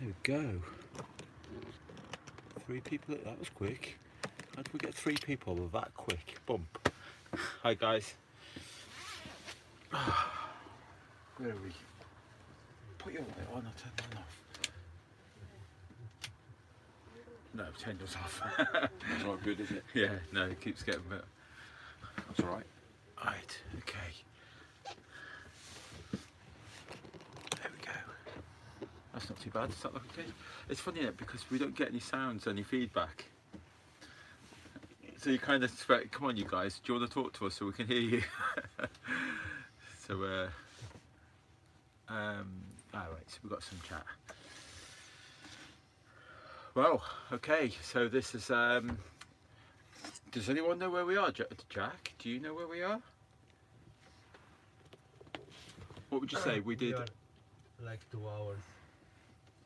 There we go. 3 people, that was quick. How did we get 3 people with that quick bump? Hi guys. Where are we? Put your light on, I'll turn that off. No, turn yours off. That's not good, is it? Yeah, no, it keeps getting a bit. That's alright. Right, okay. There we go. That's not too bad. Does that look okay? It's funny, isn't it? Because we don't get any sounds, any feedback. So you kind of expect, come on, you guys, do you want to talk to us so we can hear you? So, all right, so we've got some chat. Well, okay, so this is, does anyone know where we are? Jack, do you know where we are? What would you say? We did... like 2 hours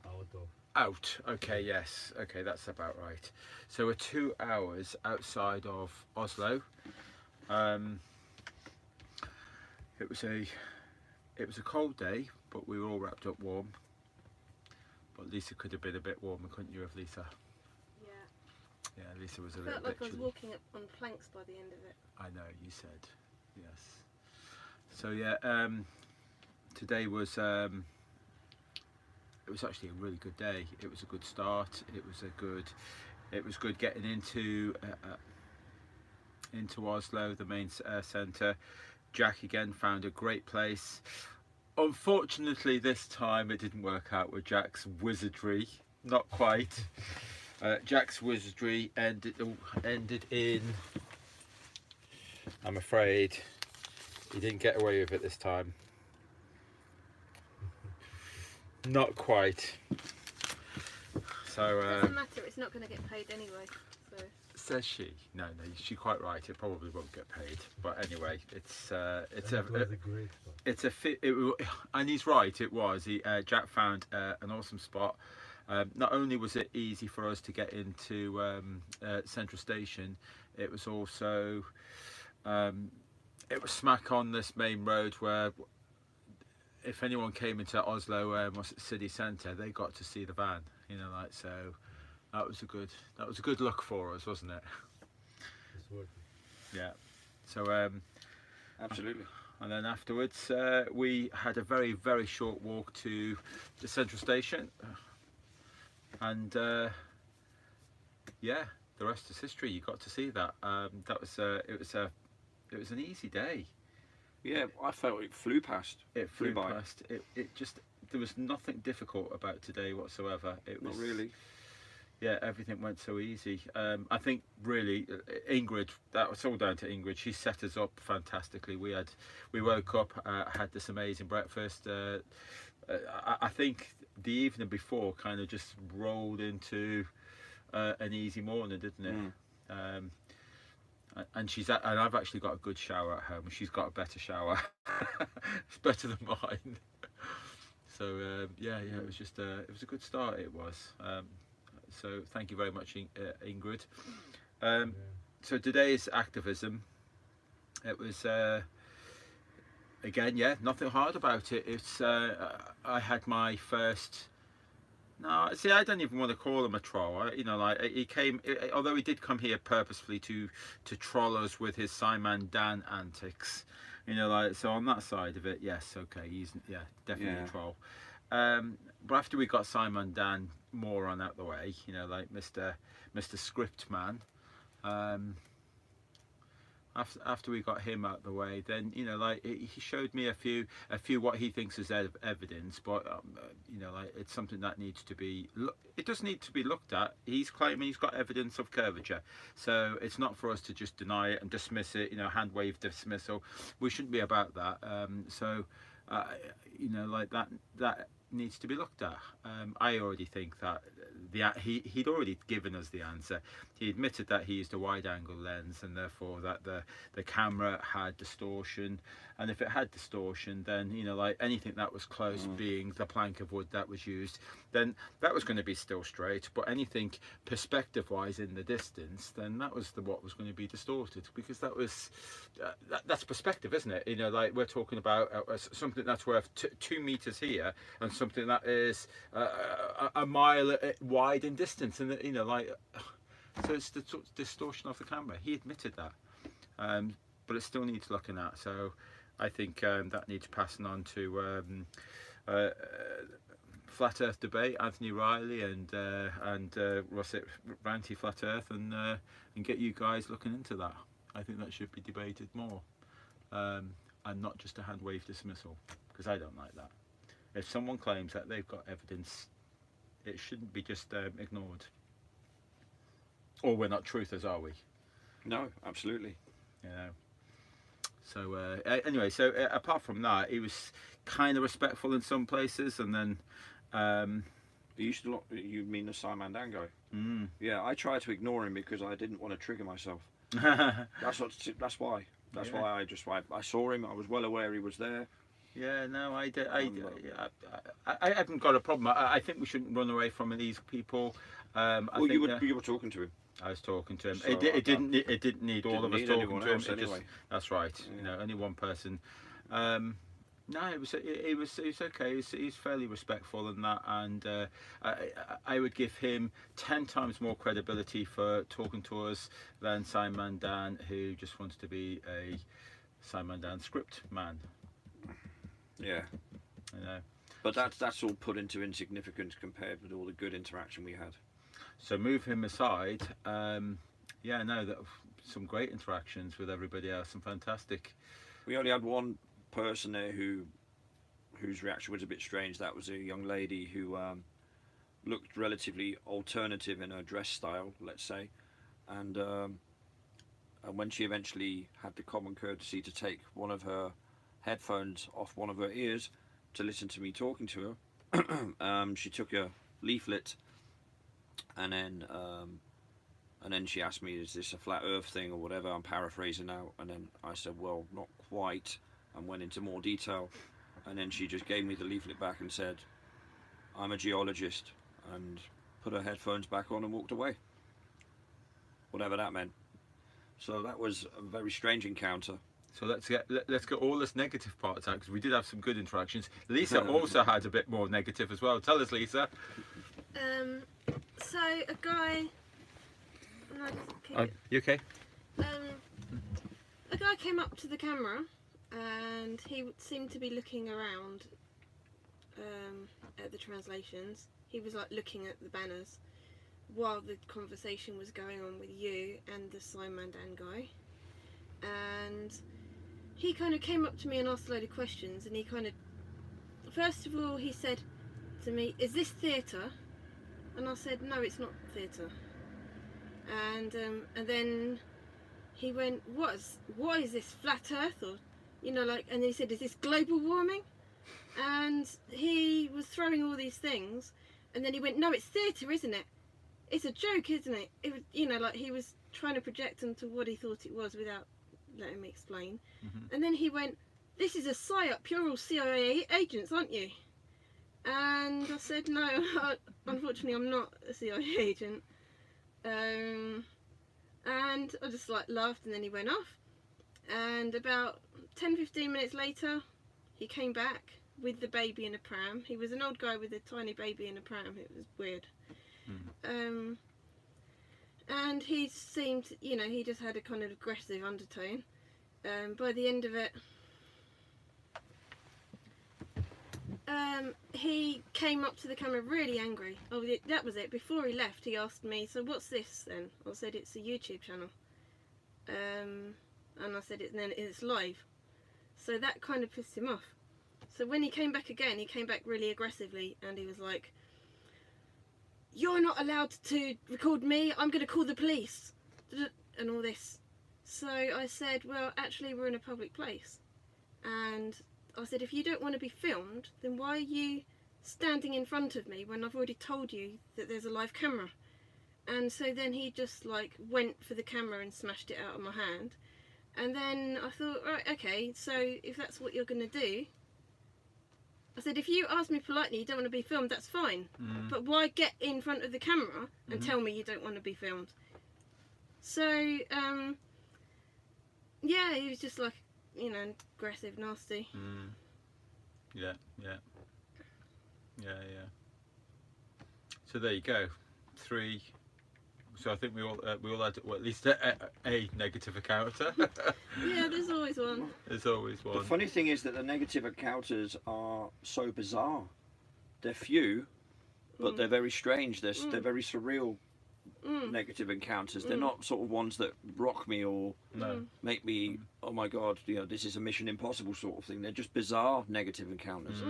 out of... Out, okay, yes, okay, that's about right. So we're 2 hours outside of Oslo. It was a cold day, but we were all wrapped up warm. But Lisa could have been a bit warmer, couldn't you, if Lisa? Yeah. Yeah, Lisa was a I little felt bit like I was chilly. walking up on planks by the end of it. I know, you said, yes. So yeah, today was it was actually a really good day. It was a good start. It was good getting into Oslo, the main centre. Jack again found a great place. Unfortunately, this time it didn't work out with Jack's wizardry. Not quite. Jack's wizardry ended in. I'm afraid he didn't get away with it this time. Not quite. So Doesn't matter, it's not going to get paid anyway. So. says she. No, she's quite right. It probably won't get paid. But anyway, it's a great spot. it's a fit. And he's right. It was. Jack found an awesome spot. Not only was it easy for us to get into Central Station, it was also it was smack on this main road where if anyone came into Oslo city centre, they got to see the van. You know, like, so that was a good look for us, wasn't it? It's worth it. Yeah. So Absolutely. and then afterwards we had a very short walk to the Central Station, and yeah, the rest is history. You got to see that. That was it was an easy day. Yeah, I felt it flew past. It flew by. past. It just, there was nothing difficult about today whatsoever. It was Not really. Yeah, everything went so easy. I think really Ingrid, that was all down to Ingrid. She set us up fantastically. We woke up, had this amazing breakfast. I think the evening before kind of just rolled into an easy morning, didn't it? And I've actually got a good shower at home. She's got a better shower. It's better than mine. So yeah, it was just it was a good start. It was. So thank you very much, Ingrid. So today's activism, it was again, yeah, nothing hard about it. It's I had my first. No, see, I don't even want to call him a troll. You know, like he came, although he did come here purposefully to troll us with his Simon Dan antics. You know, like, so on that side of it, yes, okay, he's definitely a troll. But after we got Simon Dan moron out the way, you know, like Mr. Script Man, after we got him out the way, then, you know, like, he showed me a few what he thinks is evidence, but you know, like, it's something that needs to be it does need to be looked at. He's claiming he's got evidence of curvature, so it's not for us to just deny it and dismiss it, you know, hand wave dismissal. We shouldn't be about that. So you know, like, that needs to be looked at. I already think that he'd already given us the answer. He admitted that he used a wide angle lens and therefore that the camera had distortion. and if it had distortion, then you know, like anything that was close, being the plank of wood that was used, then that was going to be still straight. But anything perspective wise in the distance, then that was what was going to be distorted, because that was that's perspective, isn't it? You know, like we're talking about something that's worth 2 meters here and something that is a mile wide in distance, and you know, like, so it's the distortion of the camera. He admitted that, but it still needs looking at. So I think that needs passing on to Flat Earth Debate, Anthony Riley and Russet Ranty Flat Earth, and get you guys looking into that. I think that should be debated more, and not just a hand wave dismissal, because I don't like that. If someone claims that they've got evidence, it shouldn't be just ignored. Or we're not truthers, are we? No, absolutely. You know. So anyway, so apart from that, he was kind of respectful in some places, and then You mean the Simon Dan guy? Yeah, I tried to ignore him because I didn't want to trigger myself. That's why. That's why I saw him. I was well aware he was there. Yeah, no, I haven't got a problem. I think we shouldn't run away from these people. You were talking to him. I was talking to him. So it didn't need all of us talking to him. Anyway. That's right. Yeah. You know, only one person. No, it was okay. He's fairly respectful in that, and I would give him 10 times more credibility for talking to us than Simon Dan, who just wants to be a Simon Dan script man. Yeah. You know. But that's all put into insignificance compared with all the good interaction we had. So move him aside. Some great interactions with everybody else, and fantastic. We only had one person there whose reaction was a bit strange. That was a young lady who looked relatively alternative in her dress style, let's say, and when she eventually had the common courtesy to take one of her headphones off one of her ears to listen to me talking to her, she took a leaflet, and then she asked me, is this a flat earth thing or whatever? I'm paraphrasing now. And then I said, well, not quite, and went into more detail. And then she just gave me the leaflet back and said, I'm a geologist, and put her headphones back on and walked away. Whatever that meant. So that was a very strange encounter. So let's get all this negative parts out, because we did have some good interactions. Lisa also had a bit more negative as well. Tell us, Lisa. So a guy. You okay? A guy came up to the camera, and he seemed to be looking around at the translations. He was like looking at the banners while the conversation was going on with you and the Simon Dan guy. And he kind of came up to me and asked a load of questions, and he kind of, first of all, he said to me, is this theatre? And I said, no, it's not theatre. And then he went, what is this, flat earth? Or, you know, like, and he said, is this global warming? And he was throwing all these things, and then he went, no, it's theatre, isn't it? It's a joke, isn't it? It was, you know, like, he was trying to project onto what he thought it was without letting me explain. And then he went, this is a psyop, you're all CIA agents, aren't you? And I said, no, unfortunately I'm not a CIA agent. And I just like laughed, and then he went off. And about 10-15 minutes later, he came back with the baby in a pram. He was an old guy with a tiny baby in a pram. It was weird. And he seemed, you know, he just had a kind of aggressive undertone. By the end of it, he came up to the camera really angry. Oh, that was it. Before he left, he asked me, so what's this then? I said, it's a YouTube channel. And I said, it's live. So that kind of pissed him off. So when he came back again, he came back really aggressively, and he was like, you're not allowed to record me, I'm going to call the police, and all this. So I said, well, actually we're in a public place, and I said, if you don't want to be filmed, then why are you standing in front of me when I've already told you that there's a live camera? And so then he just like went for the camera and smashed it out of my hand, And then I thought, right, okay, so if that's what you're going to do, I said, if you ask me politely you don't want to be filmed, that's fine. But why get in front of the camera and tell me you don't want to be filmed? So, yeah, he was just like, you know, aggressive, nasty. Yeah. So there you go, 3. So I think we all had at least a negative encounter. Yeah, there's always one. There's always The one. funny thing is that the negative encounters are so bizarre. They're few, but they're very strange. They're very surreal negative encounters. They're not sort of ones that rock me or make me, oh my god, you know, this is a Mission Impossible sort of thing. They're just bizarre negative encounters.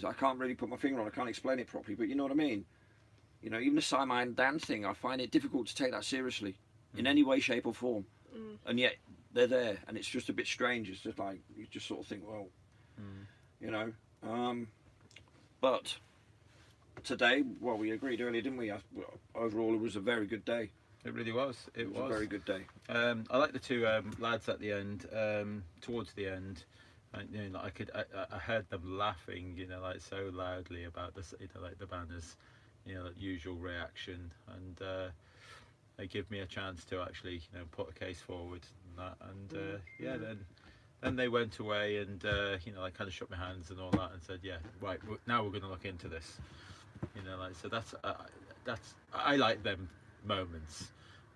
I can't really put my finger on. I can't explain it properly, but you know what I mean. You know, even the Simon Dan thing, I find it difficult to take that seriously in any way, shape or form. And yet they're there, and it's just a bit strange. It's just like, you just sort of think, well, you know. But today, well, we agreed earlier, didn't we? Overall, it was a very good day. It really was. It was a very good day. I like the 2 lads at the end, towards the end. And, you know, I heard them laughing, you know, like so loudly about this, you know, like the banners, you know, that usual reaction, and they give me a chance to actually, you know, put a case forward and that, and yeah, then they went away, and you know, I kind of shook my hands and all that, and said, yeah, right, now we're going to look into this, you know, like, so that's I like them moments,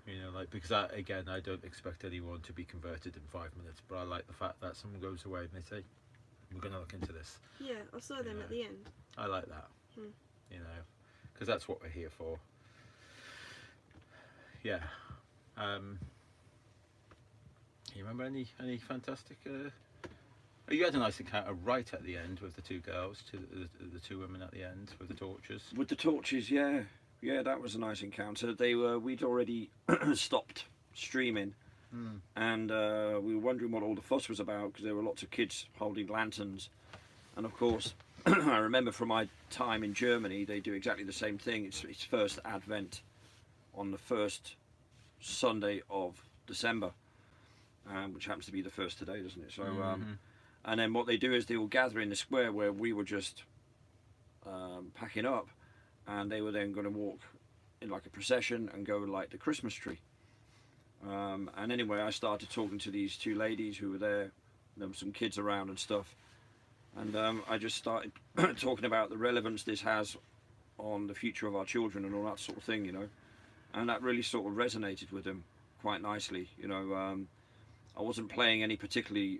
you know, like, because again, I don't expect anyone to be converted in 5 minutes, but I like the fact that someone goes away and they say, we're going to look into this. Yeah, I saw them at the end. I like that, you know, because that's what we're here for. Yeah. You remember any fantastic? You had a nice encounter right at the end with the 2 girls, the 2 women at the end with the torches. With the torches, yeah, that was a nice encounter. We'd already stopped streaming, and we were wondering what all the fuss was about, because there were lots of kids holding lanterns, and of course, I remember from my time in Germany, they do exactly the same thing. It's first Advent on the first Sunday of December, which happens to be the first today, doesn't it? So, and then what they do is they will gather in the square where we were just packing up, and they were then going to walk in like a procession and go light the Christmas tree. And anyway, I started talking to these 2 ladies who were there. There were some kids around and stuff. And I just started talking about the relevance this has on the future of our children and all that sort of thing, you know. And that really sort of resonated with them quite nicely, you know. I wasn't playing any particular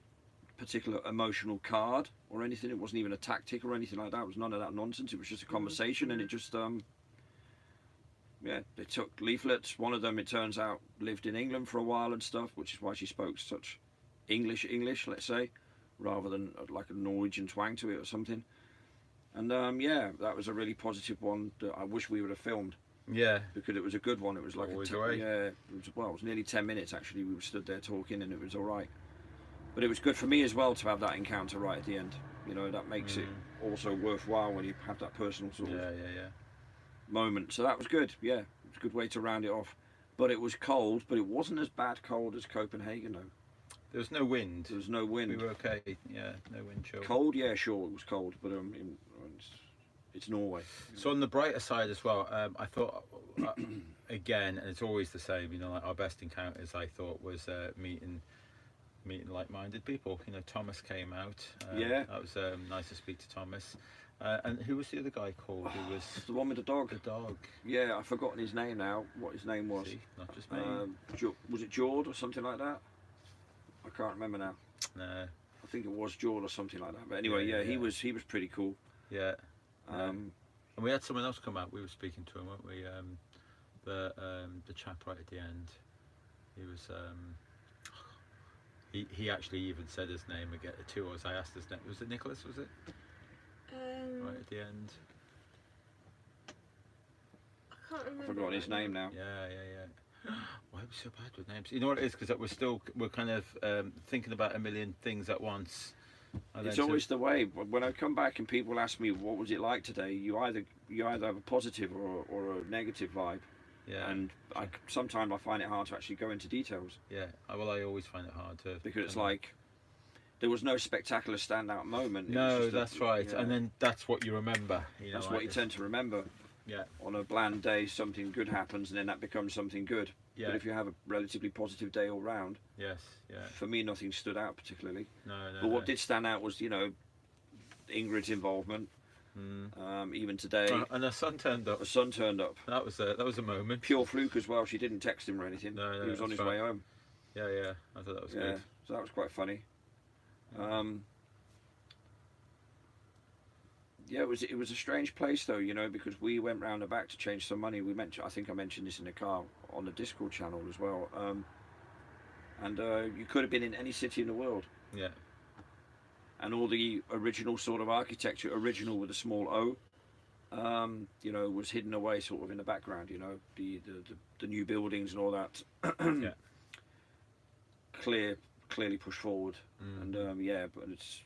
emotional card or anything. It wasn't even a tactic or anything like that. It was none of that nonsense. It was just a conversation, and it just, yeah, they took leaflets. One of them, it turns out, lived in England for a while and stuff, which is why she spoke such English, let's say, rather than like a Norwegian twang to it or something. And yeah, that was a really positive one that I wish we would have filmed. Yeah, because it was a good one. It was like always it was nearly 10 minutes actually. We were stood there talking, and it was all right. But it was good for me as well to have that encounter right at the end. You know, that makes it also worthwhile when you have that personal sort of moment. So that was good. Yeah, it was a good way to round it off. But it was cold, but it wasn't as bad cold as Copenhagen, though. There was no wind. There was no wind. We were okay. Yeah, no wind chill. Cold, yeah, sure, it was cold, but it's Norway. So on the brighter side as well, I thought again, and it's always the same. You know, like our best encounters, I thought, was meeting like-minded people. You know, Thomas came out. Yeah, that was nice to speak to Thomas. And who was the other guy called? Who was the one with the dog? The dog. Yeah, I've forgotten his name now. What his name was? See, not just me. Was it Jord or something like that? I can't remember now. No. I think it was Jord or something like that. But anyway, yeah. he was pretty cool. Yeah. And we had someone else come out. We were speaking to him, weren't we? The chap right at the end. He was. He actually even said his name again to us. I asked his name. Was it Nicholas? Was it? Right at the end. I can't remember. I've forgotten his name now. Yeah. Why are we so bad with names? You know what it is? Because we're kind of thinking about a million things at once. It's always the way. When I come back and people ask me what was it like today, you either have a positive or a negative vibe. Yeah. And sometimes I find it hard to actually go into details Yeah. Well, I always find it hard to. because it's like there was no spectacular standout moment. It was No, just that's right. yeah, And then that's what you remember. You know, that's like what you this- tend to remember. Yeah. On a bland day, something good happens, and then that becomes something good. Yeah. But if you have a relatively positive day all round, Yes. Yeah. for me, nothing stood out particularly. No. But what did stand out was, Ingrid's involvement. Even today, And the sun turned up. the sun turned up. That was a moment. Pure fluke as well. She didn't text him or anything. No, he was on that's his way right. home. Yeah. Yeah. I thought that was Yeah, good. so that was quite funny. Yeah, it was a strange place though, because we went round the back to change some money. I think I mentioned this in the car on the Discord channel as well. And you could have been in any city in the world. Yeah. And all the original sort of architecture, original with a small O, was hidden away sort of in the background. The new buildings and all that. Yeah. Clearly pushed forward, and but it's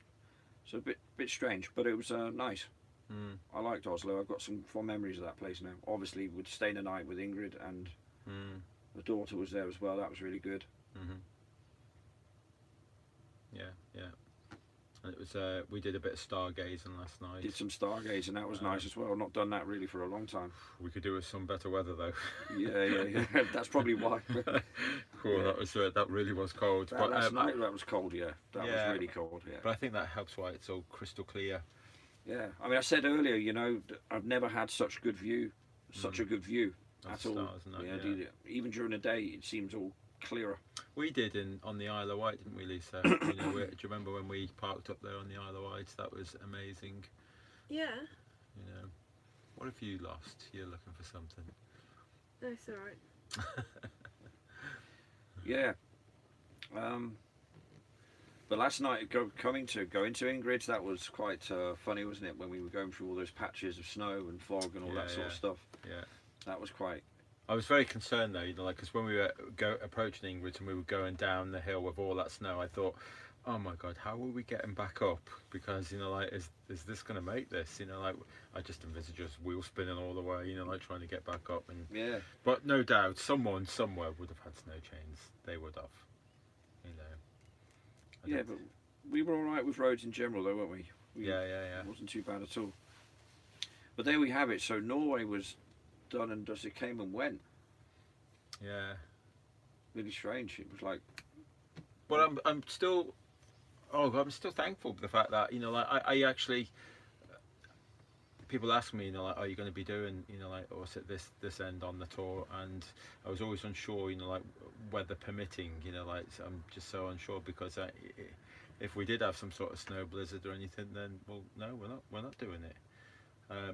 a bit strange, but it was nice. I liked Oslo. I've got some fond memories of that place now. Obviously, with staying the night with Ingrid, and the daughter was there as well. That was really good. Yeah. And it was we did a bit of stargazing last night. Did some stargazing, that was nice as well. Not done that really for a long time. We could do with some better weather though. Yeah. That's probably why. Cool. Yeah. That really was cold. But last night that was cold. Yeah, that was really cold. Yeah. But I think that helps why it's all crystal clear. Yeah. I mean, I said earlier, I've never had such a good view Of at all. stars and that, yeah. Even during the day, it seems all clearer. We did on the Isle of Wight, didn't we, Lisa? Do you remember when we parked up there on the Isle of Wight? That was amazing. Yeah. What have you lost? You're looking for something. No, it's alright. Yeah. But last night, going into Ingrids, that was quite funny, wasn't it? When we were going through all those patches of snow and fog and all that sort of stuff. Yeah. That was quite. I was very concerned though, because when we were approaching Ingrids and we were going down the hill with all that snow, I thought, oh my God, how are we getting back up? Because is this going to make this? I just envisage us wheel spinning all the way, trying to get back up. And Yeah. But no doubt, someone somewhere would have had snow chains. They would have. Yeah, but we were all right with roads in general, though, weren't we? Yeah. It wasn't too bad at all. But there we have it. So Norway was done and dusted, came and went. Yeah. Really strange. It was like. But I'm still thankful for the fact that I actually. People ask me, are you going to be doing, what's at this end on the tour? And I was always unsure, weather permitting, I'm just so unsure because if we did have some sort of snow blizzard or anything, then well, no, we're not doing it.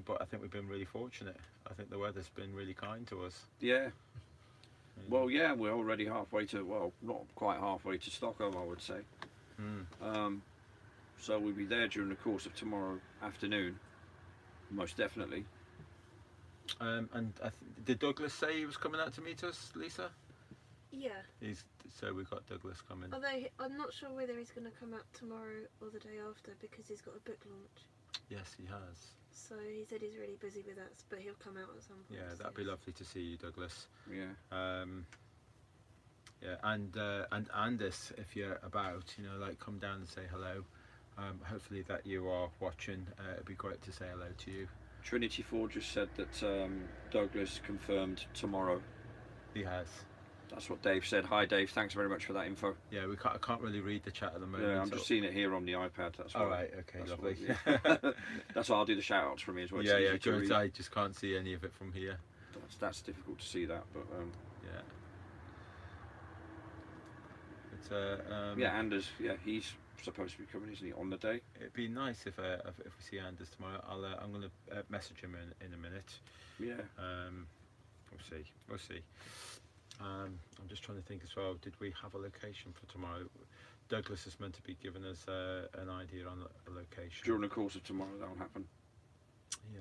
But I think we've been really fortunate. I think the weather's been really kind to us. Yeah. Well, yeah, we're already halfway to, not quite halfway to Stockholm, I would say. So we'll be there during the course of tomorrow afternoon. Most definitely. And did Douglas say he was coming out to meet us, Lisa? Yeah. So we've got Douglas coming. Although I'm not sure whether he's going to come out tomorrow or the day after because he's got a book launch. Yes, he has. So he said he's really busy with that, but he'll come out at some point. Yeah, that'd be lovely to see you, Douglas. Yeah. Yeah, and Anders, if you're about, come down and say hello. Hopefully that you are watching. It'd be great to say hello to you. Trinity 4 just said that Douglas confirmed tomorrow. He has. That's what Dave said. Hi Dave, thanks very much for that info. Yeah, I can't really read the chat at the moment. Yeah, I'm just seeing it here on the iPad. That's all why. right. Okay, That's lovely. That's why I'll do the shout outs from me as well. Yeah. Good. I just can't see any of it from here. That's difficult to see that, but yeah. It's yeah, Anders. Yeah, he's supposed to be coming, isn't he, on the day? It'd be nice if we see Anders tomorrow. I'm going to message him in a minute. Yeah. We'll see. I'm just trying to think as well. Did we have a location for tomorrow? Douglas is meant to be giving us an idea on a location. During the course of tomorrow, that'll happen. Yeah.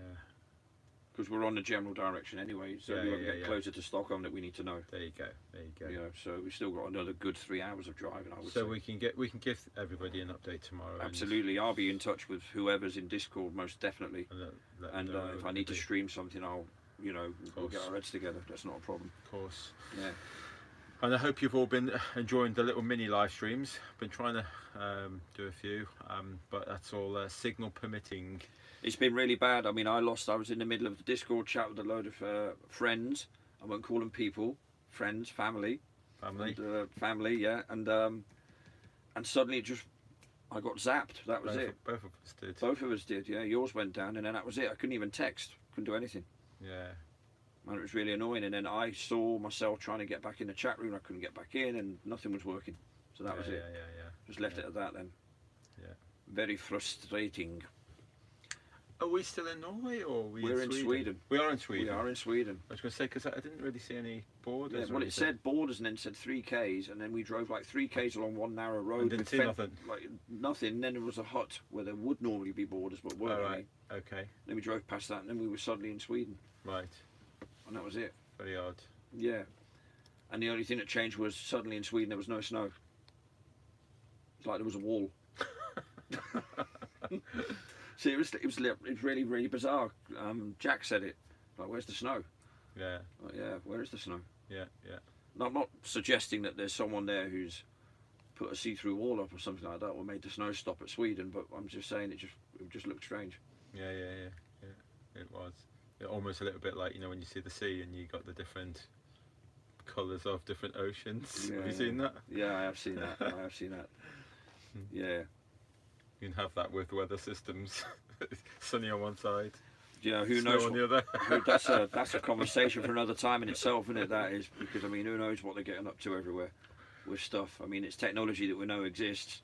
Because we're on the general direction anyway, so we won't get closer to Stockholm that we need to know. There you go. So we've still got another good 3 hours of driving, I would say. So we can give everybody an update tomorrow. Absolutely, I'll be in touch with whoever's in Discord most definitely. And if I need to stream something, I'll you know, we'll get our heads together. That's not a problem. Of course. Yeah. And I hope you've all been enjoying the little mini live streams. Been trying to do a few, but that's all signal permitting. It's been really bad. I mean, I was in the middle of the Discord chat with a load of friends. I won't call them people, friends, family. Family, yeah. And suddenly I got zapped. That was it. Both of us did. Both of us did, yeah. Yours went down, and then that was it. I couldn't even text. Couldn't do anything. Yeah. And it was really annoying. And then I saw myself trying to get back in the chat room. I couldn't get back in, and nothing was working. So that was it. Yeah. Just left it at that then. Yeah. Very frustrating. Are we still in Norway, or We're in Sweden. We are in Sweden. We are in Sweden. I was going to say, because I didn't really see any borders. Yeah, or well, it anything. said borders and then said 3Ks, and then we drove like 3Ks along one narrow road. And didn't see nothing. Like nothing. And then there was a hut where there would normally be borders, but weren't Oh, any. right. Okay. Then we drove past that, and then we were suddenly in Sweden, Right. and that was it. Very odd. Yeah. And the only thing that changed was suddenly in Sweden there was no snow. It's like there was a wall. See, it was really, really bizarre. Jack said it. Like, where's the snow? Yeah. Like, yeah, where is the snow? Yeah. No, I'm not suggesting that there's someone there who's put a see-through wall up or something like that, or made the snow stop at Sweden. But I'm just saying it just looked strange. Yeah. It was. It almost a little bit like, you know, when you see the sea and you got the different colours of different oceans. Yeah, Have you seen that? Yeah, I have seen that. I have seen that. Yeah. You can have that with weather systems. Sunny on one side, Yeah, who snow knows? on the other. That's a conversation for another time in itself, isn't it? That is, because I mean, who knows what they're getting up to everywhere with stuff. I mean, it's technology that we know exists,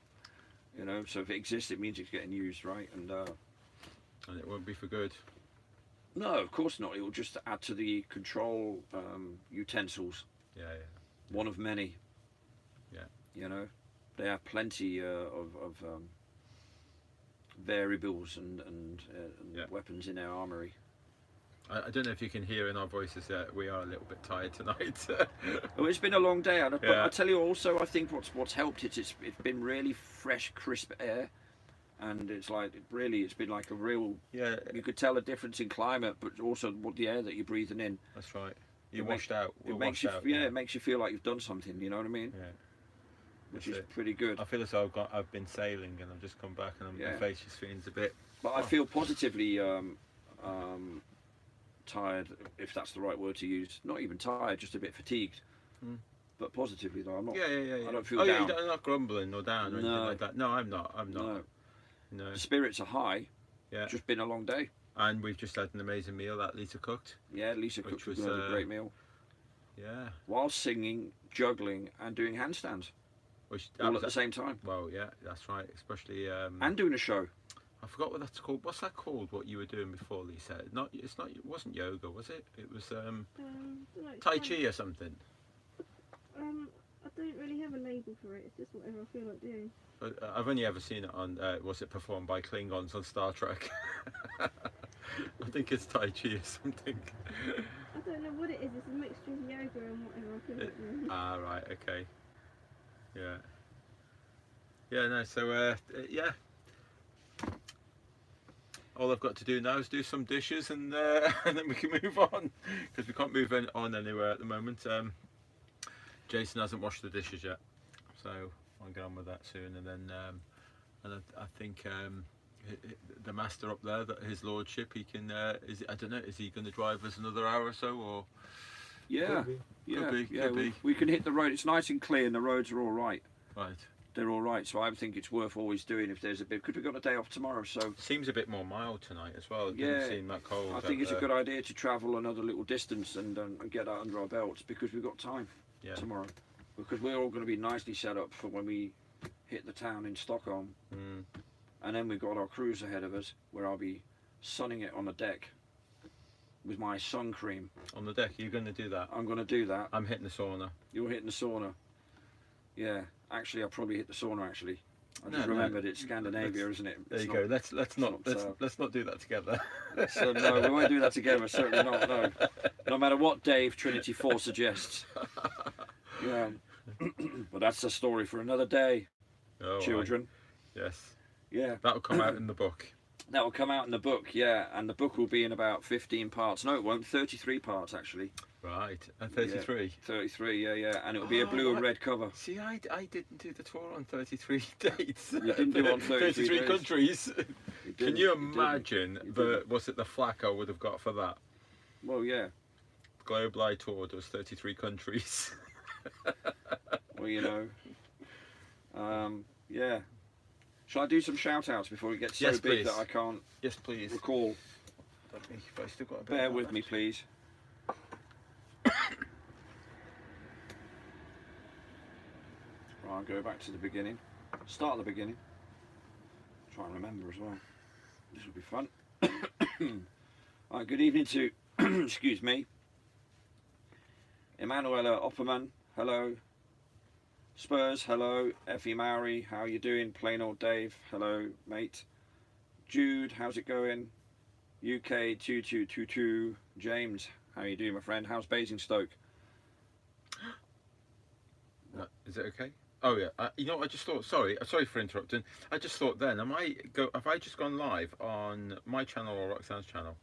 you know. So if it exists, it means it's getting used, right? And And it won't be for good. no, of course not. It will just add to the control utensils. Yeah. One of many. Yeah. You know, they have plenty of variables and Yeah. weapons in their armory. I don't know if you can hear in our voices that we are a little bit tired tonight. Well, it's been a long day, but Yeah. I tell you also, I think what's helped it's been really fresh, crisp air, and it's been like a real. Yeah, You could tell a difference in climate, but also what the air that you're breathing in. that's right. You It washed out. We're It makes washed you, out. it makes you feel like you've done something. You know what I mean? Yeah. Which That's is it. pretty good. I feel as though I've been sailing and I've just come back and Yeah. my face just feels a bit. But I feel positively tired, if that's the right word to use. Not even tired, just a bit fatigued. Mm. But positively though, I'm not. Yeah. I don't feel Oh yeah, down. you're not grumbling or down or anything No. like that. No, I'm not. No, No. the spirits are high. Yeah. Just been a long day. And we've just had an amazing meal that Lisa cooked. Yeah, Lisa Which cooked was, another great meal. Yeah. While singing, juggling, and doing handstands Which all at the same time, Well, yeah, that's right. Especially. and doing a show. I forgot what that's called. What's that called? What you were doing before, Lisa? Not. It's not. It wasn't yoga, was it? It was Tai Chi or something. I don't really have a label for it. It's just whatever I feel like doing. But, I've only ever seen it on. Was it performed by Klingons on Star Trek? I think it's Tai Chi or something. I don't know what it is. It's a mixture of yoga and whatever I feel like doing. Right. Okay. Yeah. Yeah. No. So. Yeah. All I've got to do now is do some dishes and and then we can move on because we can't move on anywhere at the moment. Jason hasn't washed the dishes yet, so I'll get on with that soon. And then I think the master up there, that his lordship, he can. I don't know. Is he going to drive us another hour or so, or? Yeah, Could be. yeah, Could be, yeah. could be. We can hit the road. It's nice and clear, and the roads are all right. Right. They're all right. So I think it's worth always doing if there's a bit. Because we've got a day off tomorrow, so Seems a bit more mild tonight as well. It Yeah. didn't seem that cold. I think it's a good idea to travel another little distance and get that under our belts because we've got time Yeah. tomorrow. Because we're all going to be nicely set up for when we hit the town in Stockholm. Mm. And then we've got our cruise ahead of us where I'll be sunning it on the deck with my sun cream. On the deck, you're going to do that. I'm going to do that. I'm hitting the sauna. You're hitting the sauna. Yeah, actually I'll probably hit the sauna actually. I No, just no. remembered it's Scandinavia, isn't it? There It's you not- go. Let's not not, let's not do that together. So no, we won't do that together, certainly not, no. No matter what Dave Trinity 4 suggests. Yeah. But that's a story for another day, Oh, children. Yes, Yeah. that'll come out in the book. That will come out in the book, yeah, and the book will be in about 15 parts. No, it won't. 33 parts actually. Right, and 33. Yeah, 33, yeah, and it will be a blue and red cover. See, I didn't do the tour on 33 dates. You didn't do it on 33 days. countries. Can you imagine You was it the flack I would have got for that? Well, yeah. Globe Light Tour does 33 countries. Well, you know, yeah. Shall I do some shout-outs before it gets so Yes, big please. that I can't Yes, please. recall? If I still got a bit Bear of with that me, left. please. Right, I'll go back to the beginning. Start at the beginning. Try and remember as well. This will be fun. Right, good evening to, excuse me, Emanuela Opperman, hello. Spurs, hello. Effie Mowry, how you doing? Plain old Dave, hello, mate. Jude, how's it going? UK 2222. James, how you doing, my friend? How's Basingstoke? Is it okay? Oh yeah. You know, I just thought. Sorry for interrupting. I just thought then. Have I just gone live on my channel or Roxanne's channel?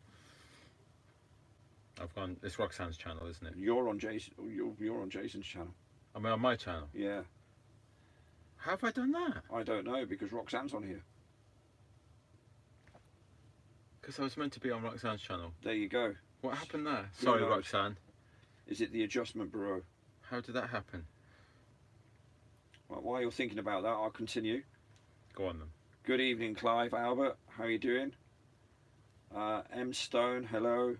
I've gone. It's Roxanne's channel, isn't it? You're on Jason. You're on Jason's channel. Am I on my channel? Yeah. How have I done that? I don't know because Roxanne's on here. Because I was meant to be on Roxanne's channel. There you go. What happened there? Who Sorry, knows? Roxanne. Is it the Adjustment Bureau? How did that happen? Right, while you're thinking about that, I'll continue. Go on then. Good evening, Clive Albert. How are you doing? M Stone, hello.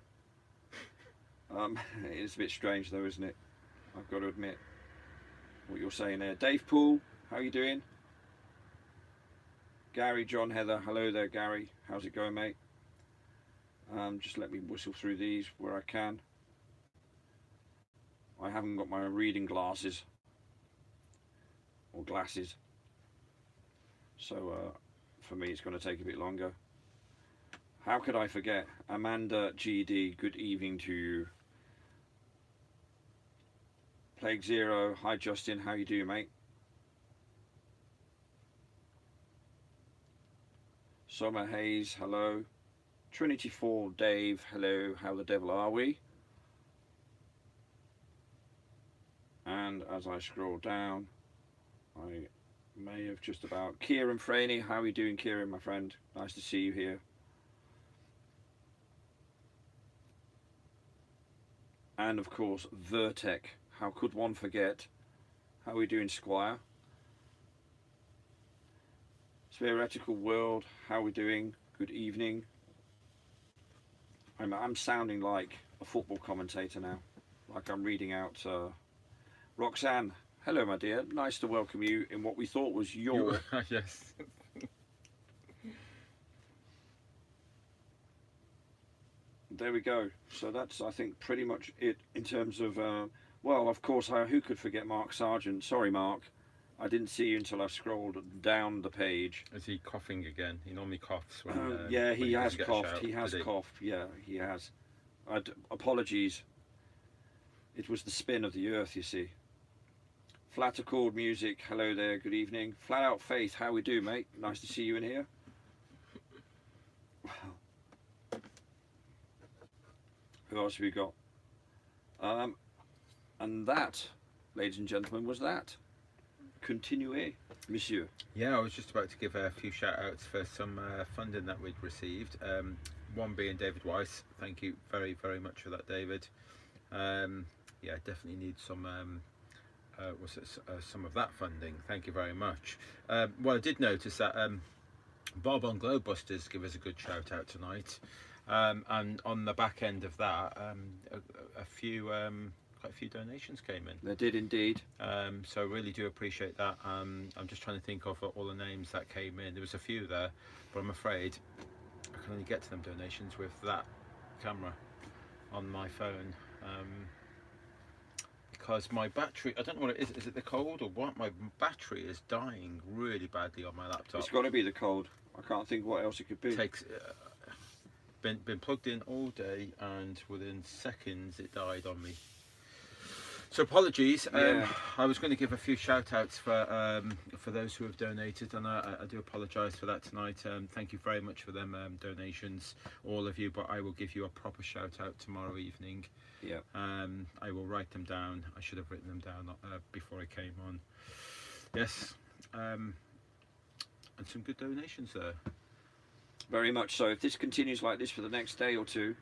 It's a bit strange though, isn't it? I've got to admit what you're saying there. Dave Poole, how are you doing? Gary, John, Heather, hello there, Gary. How's it going, mate? Just let me whistle through these where I can. I haven't got my reading glasses or glasses, so for me it's going to take a bit longer. How could I forget? Amanda GD, good evening to you. Plague Zero, hi Justin, how you doing, mate? Summer Hayes, hello. Trinity 4, Dave, hello, how the devil are we? And as I scroll down, I may have just about... Kieran Franey, how are you doing, Kieran, my friend? Nice to see you here. And of course, Vertec, how could one forget? How are we doing, Squire? Spherical World, how are we doing? Good evening. I'm sounding like a football commentator now, like I'm reading out. Roxanne, hello my dear, nice to welcome you in what we thought was your... Yes. There we go. So that's, I think, pretty much it in terms of, well, of course, who could forget Mark Sargent? Sorry, Mark. I didn't see you until I scrolled down the page. Is he coughing again? He normally coughs when... Yeah, when he has doesn't get a coughed. shout, He has does coughed. Yeah, he has. Apologies. It was the spin of the earth, you see. Flat Accord Music, hello there, good evening. Flat Out Faith, how we do, mate? Nice to see you in here. Who else have we got? And that, ladies and gentlemen, was that. Continuez, monsieur. Yeah, I was just about to give a few shout outs for some funding that we'd received. One being David Weiss. Thank you very, very much for that, David. Yeah, definitely need some some of that funding. Thank you very much. Well, I did notice that Bob on Globebusters give us a good shout out tonight. And on the back end of that, quite a few donations came in. They did indeed. So I really do appreciate that. I'm just trying to think of all the names that came in. There was a few there, but I'm afraid I can only get to them donations with that camera on my phone. Because my battery, I don't know what it is it the cold or what? My battery is dying really badly on my laptop. It's got to be the cold. I can't think what else it could be. Takes been plugged in all day and within seconds it died on me. So apologies. Yeah. I was going to give a few shout outs for those who have donated, and I do apologise for that tonight. Thank you very much for them donations, all of you. But I will give you a proper shout out tomorrow evening. Yeah. I will write them down. I should have written them down before I came on. Yes. And some good donations there. Very much so. If this continues like this for the next day or two,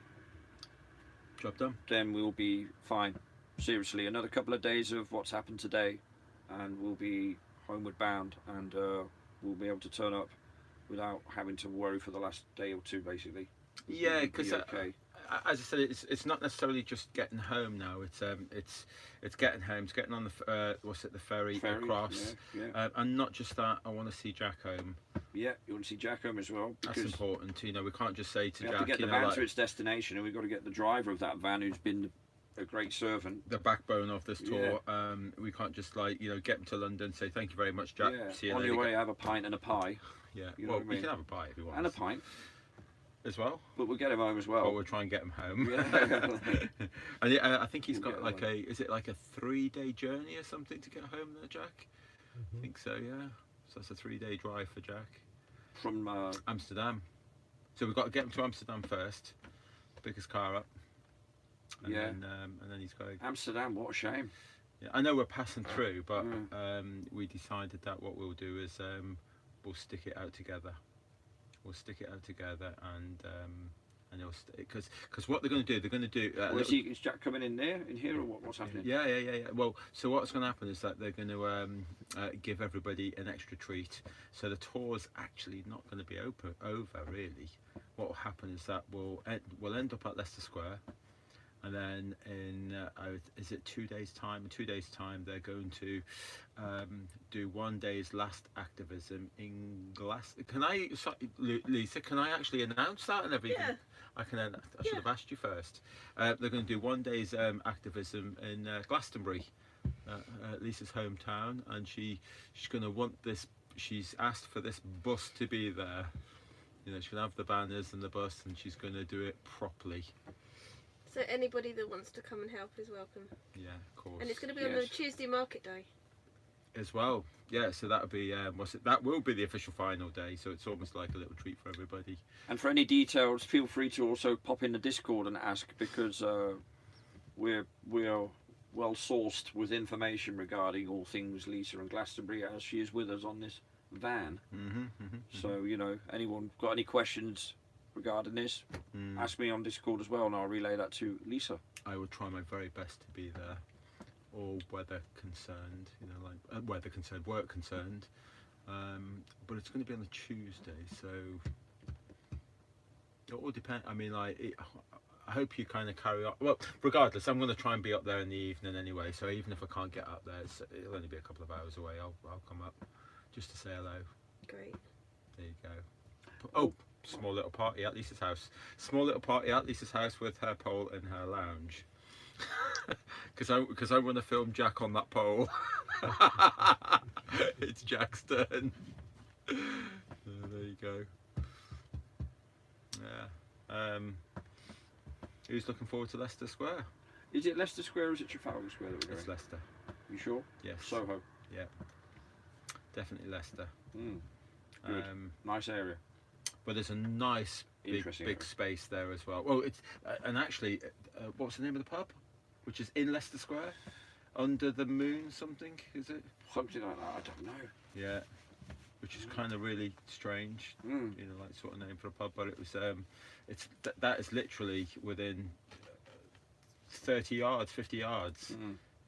Job done. then we'll be fine. Seriously, another couple of days of what's happened today, and we'll be homeward bound, and we'll be able to turn up without having to worry for the last day or two, basically. Yeah, We'll be because okay. as I said, it's not necessarily just getting home now. It's getting home. It's getting on the the ferry across, Yeah. and not just that. I want to see Jack home. Yeah, you want to see Jack home as well, That's because important. You know, we can't just say to we Jack, have to get you the know, van like, to its destination, and we've got to get the driver of that van, who's been a great servant. the backbone of this tour. We can't just like get him to London, say thank you very much, Jack. Yeah. See you On later. your way, have a pint and a pie, Yeah. you know Well, what I we mean? can have a pie if you want. and a pint, as well. but we'll get him home as Or well. we'll try and get him home. Yeah. And I think he's We'll got get like him is it like a 3-day journey or something to get home there, Jack? I think so, yeah. So that's a 3-day drive for Jack. From Amsterdam. So we've got to get him to Amsterdam first, pick his car up, and Yeah. then he's got to. Amsterdam, what a shame. Yeah, I know we're passing through, but Mm. we decided that what we'll do is we'll stick it out together. We'll stick it out together, and it'll because what they're going to do, they're going to do. Well, is Jack coming in here, or what's happening? Yeah. Well, so what's going to happen is that they're going to give everybody an extra treat. So the tour's actually not going to be over really. What will happen is that we'll end up at Leicester Square, and then in is it 2 days time? In 2 days time, they're going to do 1 day's last activism in Glasgow. Lisa? Can I actually announce that and everything? Yeah. I should have asked you first. They're going to do 1 day's activism in Glastonbury, Lisa's hometown, and she's going to want this. She's asked for this bus to be there. She's going to have the banners and the bus, and she's going to do it properly. So anybody that wants to come and help is welcome. Yeah, of course. And it's going to be on the Tuesday market day. As well, yeah. So that'll be that will be the official final day. So it's almost like a little treat for everybody. And for any details, feel free to also pop in the Discord and ask, because we're well sourced with information regarding all things Lisa and Glastonbury, as she is with us on this van. So anyone got any questions regarding this, ask me on Discord as well, and I'll relay that to Lisa. I will try my very best to be there, all weather concerned, work concerned. But it's going to be on a Tuesday, so it all depends. I mean, I hope you kind of carry on. Well, regardless, I'm going to try and be up there in the evening anyway. So even if I can't get up there, it'll only be a couple of hours away. I'll come up just to say hello. Great. There you go. Oh, small little party at Lisa's house. Small little party at Lisa's house with her pole in her lounge. Because I want to film Jack on that pole. It's Jack's turn. There you go. Yeah. Who's looking forward to Leicester Square? Is it Leicester Square or is it Trafalgar Square that we're going? It's Leicester. You sure? Yes. Soho. Yeah. Definitely Leicester. Good. Nice area. But there's a nice big area. space there as well. Well, it's and actually, what's the name of the pub? Which is in Leicester Square, Under the Moon something, is it? Something like that. I don't know. Yeah. Which is kind of really strange, like sort of name for a pub. But it was, that is literally within 30 yards, 50 yards.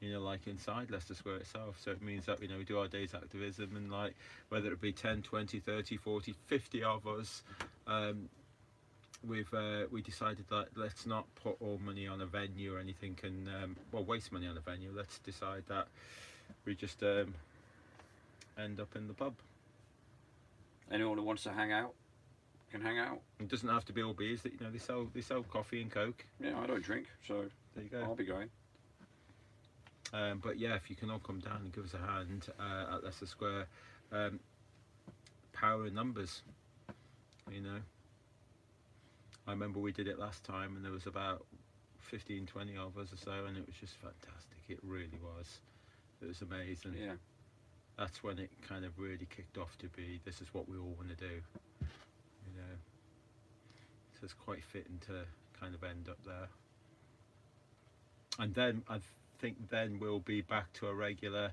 Like inside Leicester Square itself. So it means that we do our day's activism, and like whether it be 10, 20, 30, 40, 50 of us, we decided that let's not put all money on a venue or anything, and waste money on a venue. Let's decide that we just end up in the pub. Anyone who wants to hang out can hang out. It doesn't have to be all beers. That they sell coffee and Coke. Yeah, I don't drink, so there you go. I'll be going. But yeah, if you can all come down and give us a hand at Leicester Square, power in numbers. I remember we did it last time, and there was about 15, 20 of us or so, and it was just fantastic. It really was. It was amazing. Yeah. That's when it kind of really kicked off to be, this is what we all want to do, you know. So it's quite fitting to kind of end up there. And then I think then we'll be back to a regular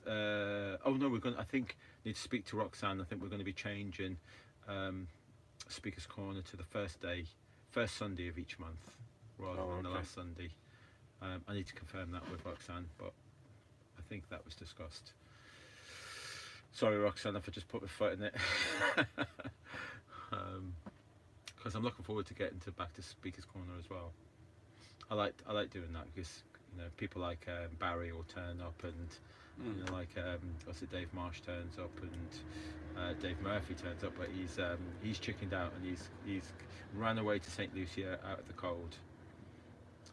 oh no, I think need to speak to Roxanne. I think we're going to be changing Speaker's Corner to the first Sunday of each month rather than the last Sunday. I need to confirm that with Roxanne, but I think that was discussed. Sorry, Roxanne, if I just put my foot in it. Because I'm looking forward to getting back to Speaker's Corner as well. I like doing that because, you know, people like Barry will turn up, and you know, like Dave Marsh turns up, and Dave Murphy turns up, but he's chickened out, and he's ran away to St. Lucia out of the cold.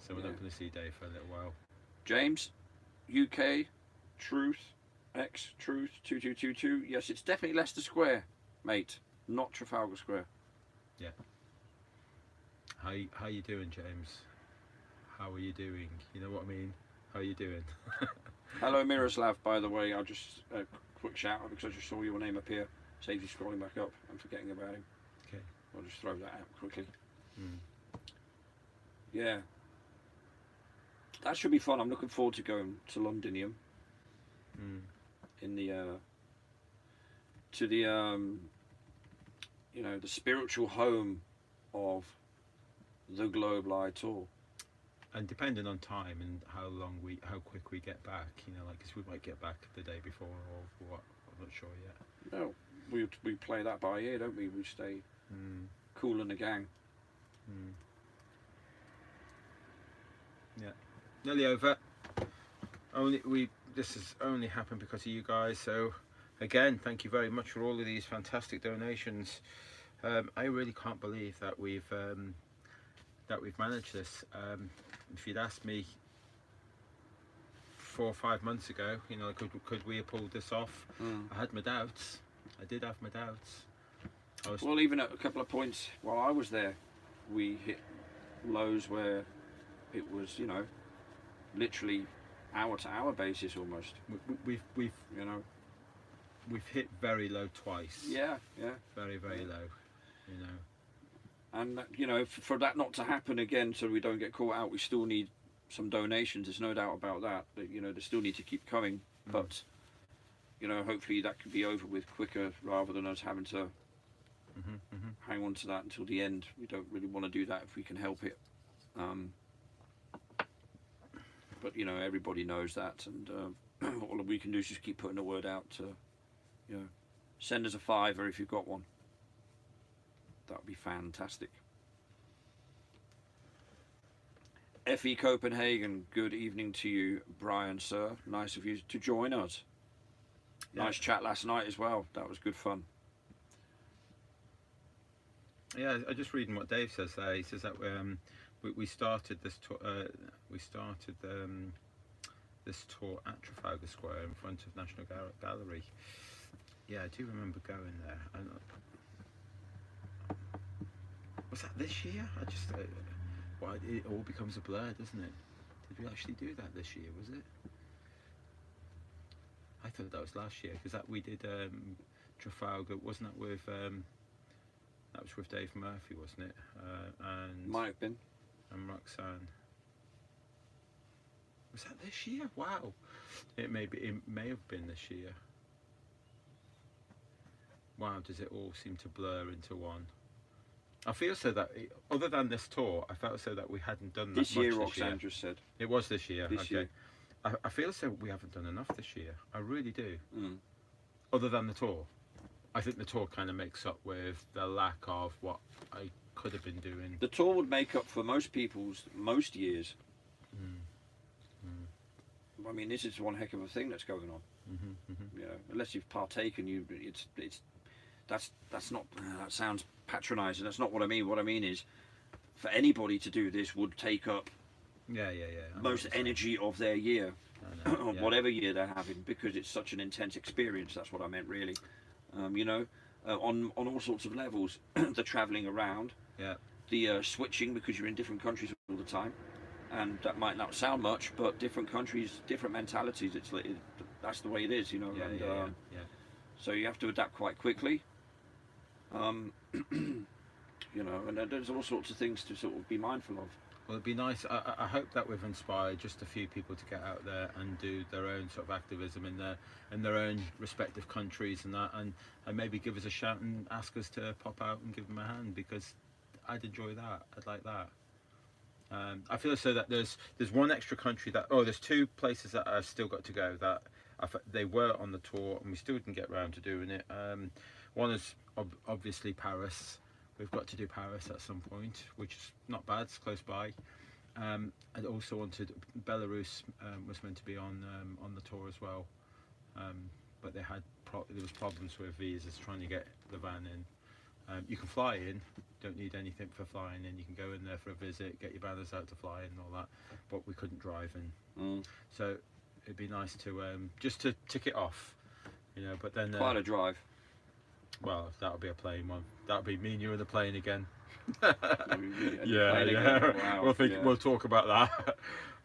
So we're not going to see Dave for a little while. James, UK, Truth, X, Truth, 2222. Yes, it's definitely Leicester Square, mate, not Trafalgar Square. Yeah. How you doing, James? How are you doing? You know what I mean? How are you doing? Hello, Miroslav, by the way. I'll just quick shout out because I just saw your name appear. Saves you scrolling back up. I'm forgetting about him. Okay. I'll just throw that out quickly. Mm. Yeah. That should be fun. I'm looking forward to going to Londinium. In the to the you know, the spiritual home of the Globe Live Tour. And depending on time and how quick we get back, you know, like, 'cause we might get back the day before or what, I'm not sure yet. No, we play that by ear, don't we? We stay cool in the gang. Yeah, nearly over. This has only happened because of you guys. So again, thank you very much for all of these fantastic donations. I really can't believe that we've managed this. If you'd asked me 4 or 5 months ago, you know, could we have pulled this off? I had my doubts. I did have my doubts. Well, even at a couple of points while I was there, we hit lows where it was, you know, literally hour to hour basis almost. We've You know, we've hit very low twice. yeah. Very low. You know. And you know, for that not to happen again, so we don't get caught out, we still need some donations. There's no doubt about that. You know, they still need to keep coming, but you know, hopefully that could be over with quicker rather than us having to hang on to that until the end. We don't really want to do that if we can help it. But you know, everybody knows that, and all we can do is just keep putting the word out to, you know, send us a £5 if you've got one. That would be fantastic. FE Copenhagen, good evening to you, Brian, sir. Nice of you to join us. Yeah. Nice chat last night as well. That was good fun. Yeah, I'm just reading what Dave says there. He says that we started this tour. This tour at Trafalgar Square in front of National Gallery. Yeah, I do remember going there. Was that this year? It all becomes a blur, doesn't it? Did we actually do that this year? Was it? I thought that was last year because that we did Trafalgar. Wasn't that with? That was with Dave Murphy, wasn't it? And Might have been. And Roxanne. Was that this year? Wow. It may have been this year. Wow, does it all seem to blur into one? I feel so that, other than this tour, I felt so that we hadn't done that This much year, this Roxanne year. just said. It was this year. This Okay. year. I feel so we haven't done enough this year. I really do. Mm. Other than the tour. I think the tour kind of makes up with the lack of what I could have been doing. The tour would make up for most people's most years. I mean, this is one heck of a thing that's going on. You know, unless you've partaken, that's not. That sounds patronising. That's not what I mean. What I mean is, for anybody to do this would take up Yeah. most energy of their year, I know, or yeah. whatever year they're having, because it's such an intense experience. That's what I meant, really. You know, on all sorts of levels. The travelling around. Yeah. the switching, because you're in different countries all the time, and that might not sound much, but different countries, different mentalities. That's the way it is, you know. Yeah, and, yeah. So you have to adapt quite quickly. You know, and there's all sorts of things to sort of be mindful of. Well, it'd be nice. I hope that we've inspired just a few people to get out there and do their own sort of activism in their own respective countries and that, and maybe give us a shout and ask us to pop out and give them a hand, because I'd enjoy that. I'd like that. I feel as though that there's one extra country there's two places that I've still got to go that they were on the tour and we still didn't get around to doing it. One is obviously Paris. We've got to do Paris at some point, which is not bad. It's close by. I also wanted Belarus was meant to be on the tour as well, but there was problems with visas trying to get the van in. You can fly in, don't need anything for flying in. You can go in there for a visit, get your banners out to fly in and all that, but we couldn't drive in. So it'd be nice to just to tick it off, you know. But then Quite a drive. well, that'll be a plane one. That'll be me and you in the plane again. Yeah. Wow. We'll talk about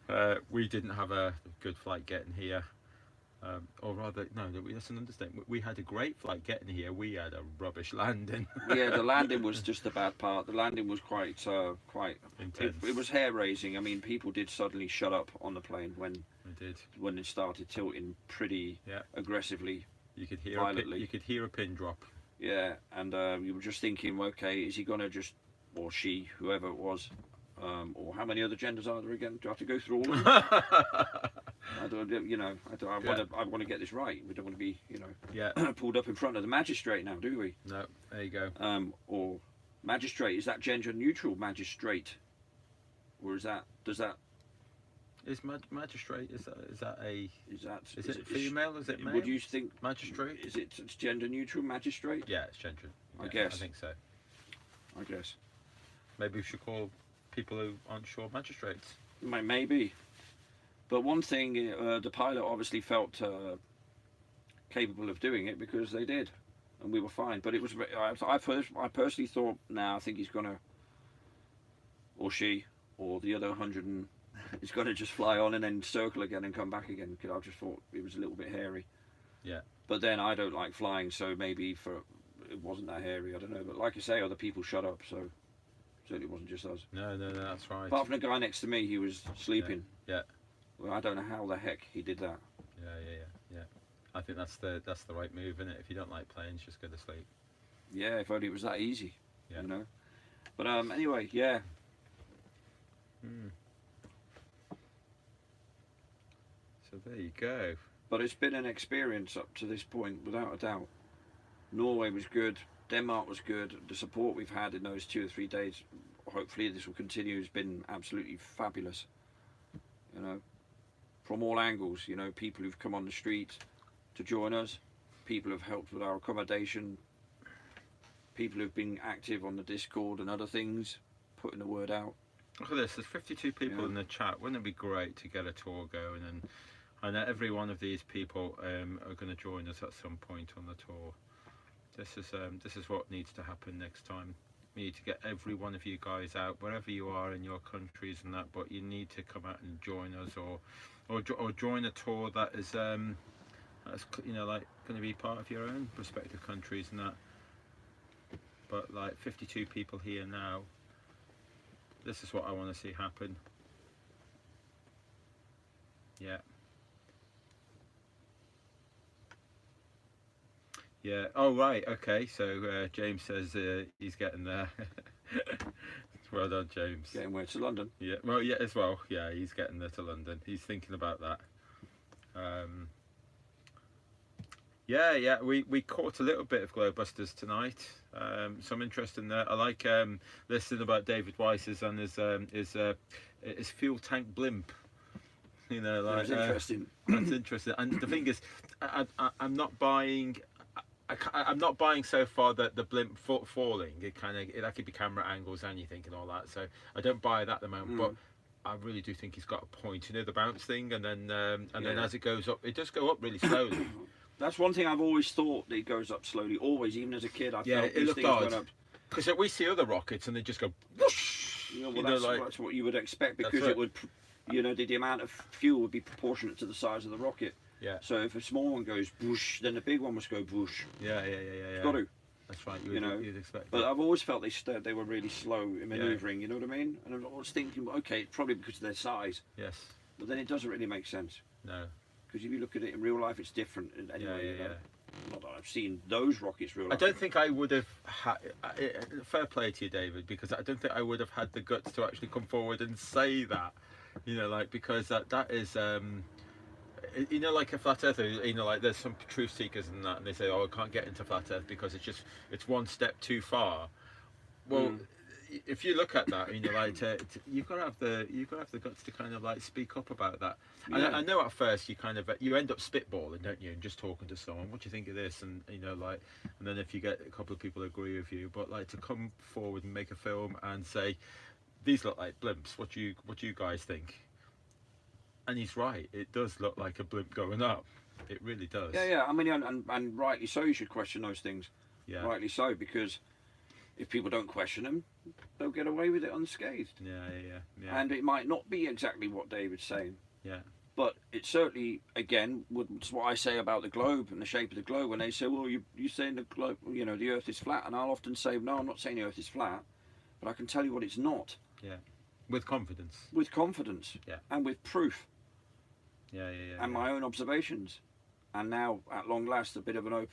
that. We didn't have a good flight getting here, or rather, no, that's an understatement. We had a great flight getting here. We had a rubbish landing. Yeah, the landing was just the bad part. The landing was quite Intense. It was hair raising. I mean, people did suddenly shut up on the plane when it started tilting pretty aggressively. You could hear violently. you could hear a pin drop. Yeah, and you were just thinking, okay, is he gonna just, or she, whoever it was, or how many other genders are there again? Do I have to go through all of them? I want to get this right. We don't want to be, pulled up in front of the magistrate now, do we? No, there you go. Or magistrate, is that gender neutral magistrate, or does that Is magistrate is it is female? Is it male? Would you think magistrate? It's gender neutral magistrate? Yeah, it's gender. I guess. I think so. I guess. Maybe we should call people who aren't sure magistrates. Maybe. But one thing, the pilot obviously felt capable of doing it, because they did, and we were fine. But it was. I personally thought, I think he's gonna, or she, or the other 100 and. He's got to just fly on and then circle again and come back again, because I just thought it was a little bit hairy. Yeah. But then I don't like flying, so maybe it wasn't that hairy. I don't know. But like I say, other people shut up, so certainly it wasn't just us. No, that's right. Apart from the guy next to me, he was sleeping. Yeah. Well, I don't know how the heck he did that. Yeah. I think that's the right move, isn't it? If you don't like planes, just go to sleep. Yeah, if only it was that easy. Yeah. You know. But anyway, yeah. So there you go. But it's been an experience up to this point, without a doubt. Norway was good. Denmark was good. The support we've had in those 2 or 3 days, hopefully this will continue, has been absolutely fabulous. You know, from all angles. You know, people who've come on the street to join us, people who've helped with our accommodation, people who've been active on the Discord and other things, putting the word out. Look at this. There's 52 people in the chat. Wouldn't it be great to get a tour going? And I know every one of these people are going to join us at some point on the tour. This is what needs to happen next time. We need to get every one of you guys out, wherever you are in your countries and that. But you need to come out and join us, or join a tour that is that's like going to be part of your own respective countries and that. But like 52 people here now. This is what I want to see happen. Yeah. Yeah. Oh right. Okay. So James says he's getting there. Well done, James. Getting where, to London? Yeah. Well, yeah, as well. Yeah, he's getting there to London. He's thinking about that. Yeah. We caught a little bit of Globusters tonight. Some interest in there. I like listening about David Weiss's and his fuel tank blimp. You know, like that's interesting. That's interesting. And the thing is, I'm not buying. I'm not buying so far that the blimp falling. That could be camera angles, anything, and all that. So I don't buy that at the moment. But I really do think he's got a point. You know, the bounce thing, and then as it goes up, it does go up really slowly. That's one thing I've always thought, that it goes up slowly. Always, even as a kid, I felt it these looked things odd. went up. Because we see other rockets and they just go whoosh. You know, well, You know, like that's what you would expect, That's because right. it would, you know, the amount of fuel would be proportionate to the size of the rocket. yeah, So if a small one goes whoosh, then the big one must go whoosh. yeah. It's got to. That's right. You know, you'd expect. But it. I've always felt they were really slow in manoeuvring. You know what I mean? And I was thinking, well, okay, it's probably because of their size. Yes. But then it doesn't really make sense, No. because if you look at it in real life, it's different. Anyway, Yeah. Not that I've seen those rockets real I life. don't think I would have had. Fair play to you, David, because I don't think I would have had the guts to actually come forward and say that. You know, like, because that is. You know, like a flat earther, you know, like there's some truth seekers and that, and they say, oh, I can't get into flat earth because it's one step too far. Well, if you look at that, you know, like you've got to have the guts to kind of like speak up about that. And Yeah. I know at first you end up spitballing, don't you, and just talking to someone, what do you think of this, and you know, like, and then if you get a couple of people who agree with you, but like to come forward and make a film and say, these look like blimps, what do you guys think? And he's right, it does look like a blimp going up. It really does. Yeah. I mean, and rightly so, you should question those things. Yeah. Rightly so, because if people don't question them, they'll get away with it unscathed. Yeah. And it might not be exactly what David's saying. Yeah. But it certainly, again, it's what I say about the globe and the shape of the globe. When they say, well, you're saying the globe, you know, the Earth is flat. And I'll often say, no, I'm not saying the Earth is flat, but I can tell you what it's not. Yeah. With confidence. With confidence. Yeah. And with proof. Yeah. And my own observations. And now, at long last, a bit of an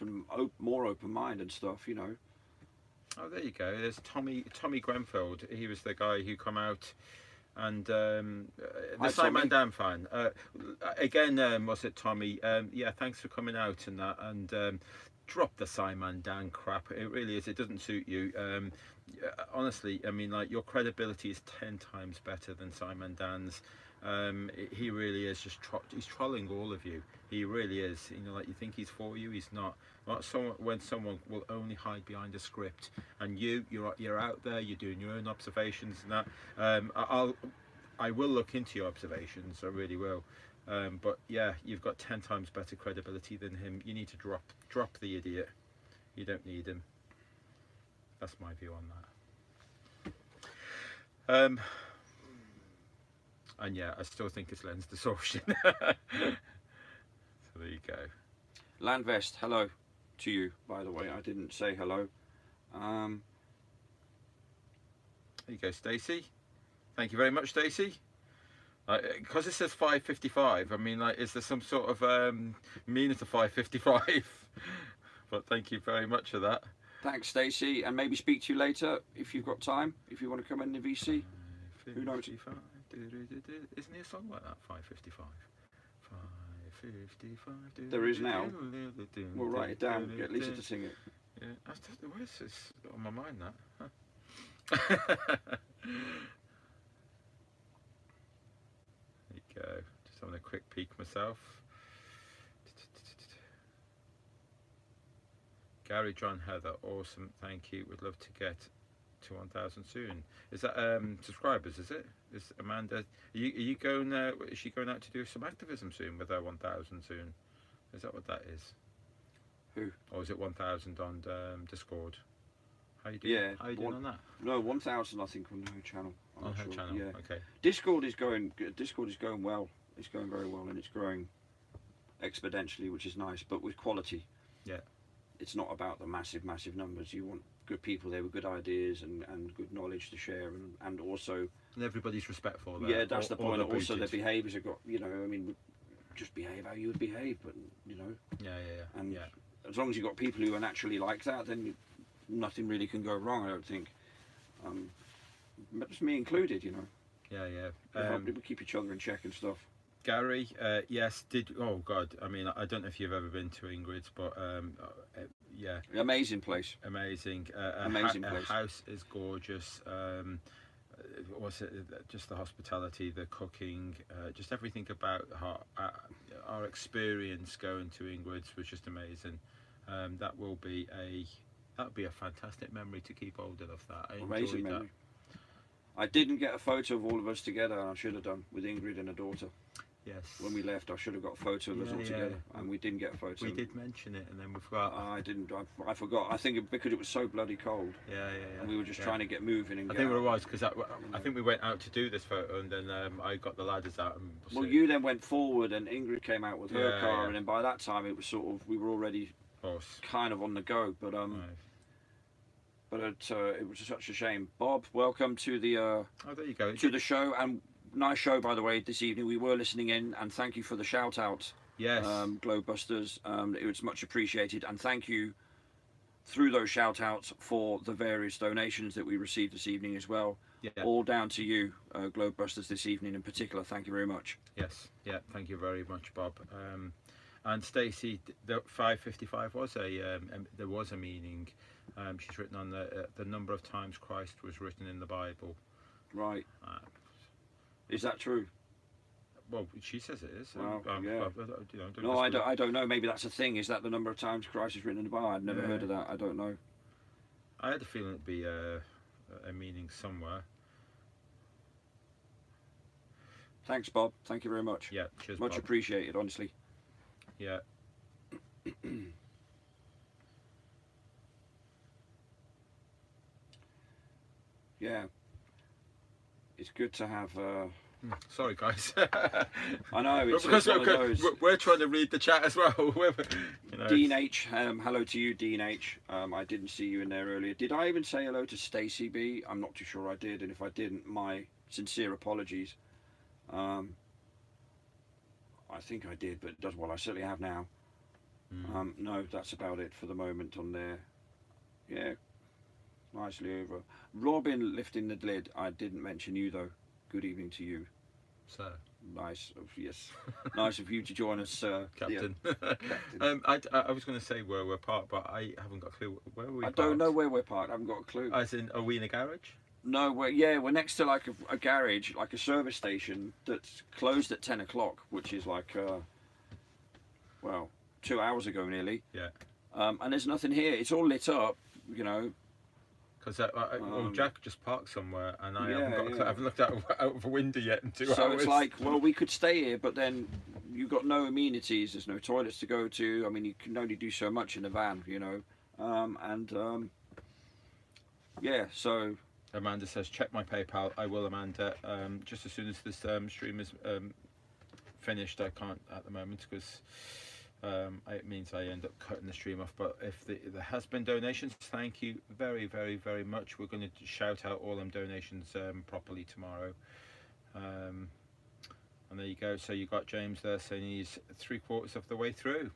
more open mind and stuff, you know. Oh, there you go. There's Tommy Grenfell. He was the guy who come out and Hi, the Simon Tommy. Dan fan. Again, was it Tommy? Yeah, thanks for coming out and that. And drop the Simon Dan crap. It really is. It doesn't suit you. Honestly, I mean, like, your credibility is 10 times better than Simon Dan's. He really is just he's trolling all of you. He really is. You know, like, you think he's for you, he's not. When someone will only hide behind a script, and you're out there, you're doing your own observations and that. I will look into your observations. I really will. But yeah, you've got 10 times better credibility than him. You need to drop the idiot. You don't need him. That's my view on that. And yeah, I still think it's lens distortion. So there you go. Landvest, hello to you, by the way. I didn't say hello. There you go, Stacy. Thank you very much, Stacy. Because it says 5:55. I mean, like, is there some sort of meaning to 5:55? But thank you very much for that. Thanks, Stacy, and maybe speak to you later if you've got time. If you want to come in the VC. Who knows? 5:55. Isn't there a song like that? 5:55. 5:55. There is now. We'll write it down. Get Lisa to sing it. Yeah, I don't know, where's this on my mind, that? Huh? There you go. Just having a quick peek myself. Gary, John, Heather, awesome. Thank you. Would love to get to 1,000 soon. Is that subscribers? Is it? Is Amanda? Are you going? Is she going out to do some activism soon with her 1,000 soon? Is that what that is? Who? Or is it 1,000 on Discord? How you doing? Yeah. How you doing on that? No, 1,000 I think on her channel. I'm On not her sure. channel. Yeah. Okay. Discord is going well. It's going very well, and it's growing exponentially, which is nice, but with quality. Yeah. It's not about the massive numbers. You want good people there with good ideas and good knowledge to share, and also. And everybody's respectful there. Yeah, that's the point. all Also, their booted. behaviours have got, you know, I mean, just behave how you would behave, but, you know. Yeah. And yeah. as long as you've got people who are naturally like that, then nothing really can go wrong, I don't think. But just me included, you know. Yeah. We keep each other in check and stuff. Gary, yes, oh God, I mean, I don't know if you've ever been to Ingrids, but yeah. Amazing place. Amazing. Amazing A place. house is gorgeous. What's it? Just the hospitality, the cooking, just everything about our experience going to Ingrids was just amazing. That will be a fantastic memory to keep hold of. That I Amazing enjoyed memory. I didn't get a photo of all of us together, and I should have done, with Ingrid and her daughter. Yes. When we left, I should have got a photo of us all together, and we didn't get a photo. We did mention it, and then we forgot. I didn't. I forgot. I think because it was so bloody cold. Yeah. And we were just trying to get moving and I get think out. it was because I think we went out to do this photo, and then I got the ladders out. And Well, you then went forward, and Ingrid came out with her car, Yeah. and then by that time it was sort of we were already kind of on the go. But it was such a shame. Bob, welcome to the oh, there you go. to the show, and nice show by the way this evening. We were listening in, and thank you for the shout out. Yes. Globebusters, it was much appreciated, and thank you through those shout outs for the various donations that we received this evening as well. Yeah. All down to you, Globebusters, this evening in particular. Thank you very much. Yes. Yeah. Thank you very much, Bob. And Stacy, the 555 was there was a meaning. She's written on the number of times Christ was written in the Bible. Right. Is that true? Well, she says it is. Well, yeah. No, I don't know. Maybe that's a thing. Is that the number of times Christ is written in the Bible? I'd never heard of that. I don't know. I had a feeling it'd be a meaning somewhere. Thanks, Bob. Thank you very much. Yeah, cheers, Much Bob. appreciated, honestly. Yeah. Yeah. It's good to have... Sorry, guys. I know, it's because one of those... we're trying to read the chat as well. You know, Dean H, hello to you, Dean H. I didn't see you in there earlier. Did I even say hello to Stacy B? I'm not too sure I did, and if I didn't, my sincere apologies. I think I did, but it does well. I certainly have now. No, that's about it for the moment on there. Yeah, nicely over. Robin lifting the lid. I didn't mention you though. Good evening to you. So Nice of yes, nice of you to join us, Captain. Yeah. Captain. I was going to say where we're parked, but I haven't got a clue. Where are we? I don't know where we're parked. I haven't got a clue. As in, are we in a garage? No, we're next to like a garage, like a service station that's closed at 10 o'clock, which is like, well, 2 hours ago nearly. Yeah. And there's nothing here. It's all lit up, you know. Because well, Jack just parked somewhere, and I Yeah, haven't got. yeah. I haven't looked out of a window yet in 2 hours. So it's like, well, we could stay here, but then you've got no amenities. There's no toilets to go to. I mean, you can only do so much in a van, you know. Yeah, so. Amanda says, check my PayPal. I will, Amanda. Just as soon as this stream is finished, I can't at the moment because it means I end up cutting the stream off. But if there has been donations, thank you very, very, very much. We're going to shout out all them donations properly tomorrow. And there you go. So you got James there saying he's 3/4 of the way through.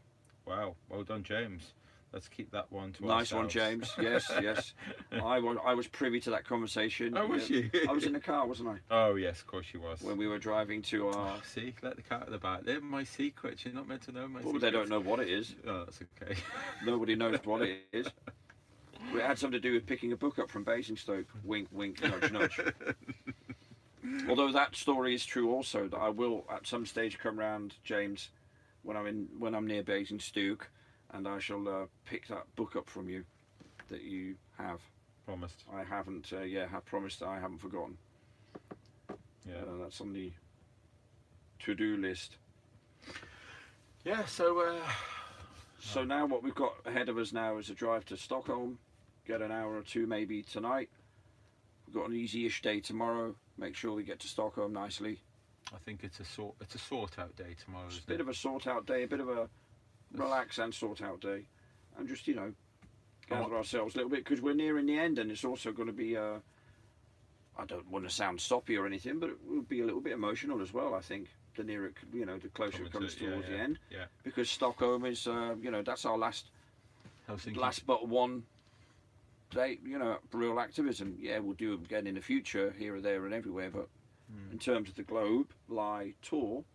Wow, well done, James. Let's keep that one to Nice one, ourselves. James. Yes, yes. I was privy to that conversation. Oh, was you? I was in the car, wasn't I? Oh, yes, of course you was. When we were driving to our... See, let the cat at the back. They're my secrets. You're not meant to know my Well, secrets. they don't know what it is. Oh, that's okay. Nobody knows what it is. It had something to do with picking a book up from Basingstoke. Wink, wink, nudge, nudge. Although that story is true also, that I will at some stage come round, James, when I'm near Basingstoke, and I shall pick that book up from you that you have. Promised. I haven't, have promised. I haven't forgotten. Yeah. That's on the to-do list. Yeah, so... So now what we've got ahead of us now is a drive to Stockholm, get an hour or two maybe tonight. We've got an easy-ish day tomorrow. Make sure we get to Stockholm nicely. I think it's a sort out day tomorrow. It's a Isn't bit it? of a sort-out day, a bit of a relax and sort-out day, and just gather ourselves a little bit because we're nearing the end, and it's also going to be. I don't want to sound soppy or anything, but it will be a little bit emotional as well. I think the nearer it, the closer it comes towards the end. Yeah. Because Stockholm is, that's our last Helsinki. but one day, real activism. Yeah, we'll do it again in the future, here or there and everywhere. But in terms of the Globe Lie tour,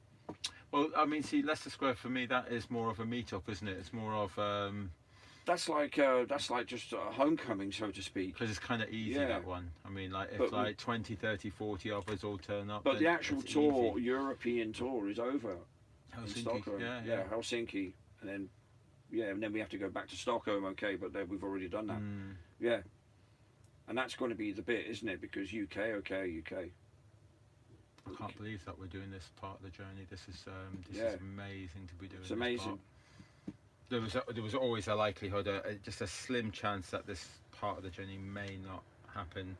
Well, I mean, see, Leicester Square for me, that is more of a meet-up, isn't it? It's more of that's like just a homecoming, so to speak. because it's kind of easy, Yeah. that one. I mean, like if But like 20, 30, 40 of us all turn up. But then the actual it's tour, easy. European tour, is over in Helsinki. Stockholm. Yeah. Helsinki, and then we have to go back to Stockholm. Okay, but we've already done that. Yeah, and that's going to be the bit, isn't it? Because UK. I can't believe that we're doing this part of the journey. This is Yeah. amazing to be doing. It's this amazing. part. There was always a likelihood, just a slim chance that this part of the journey may not happen.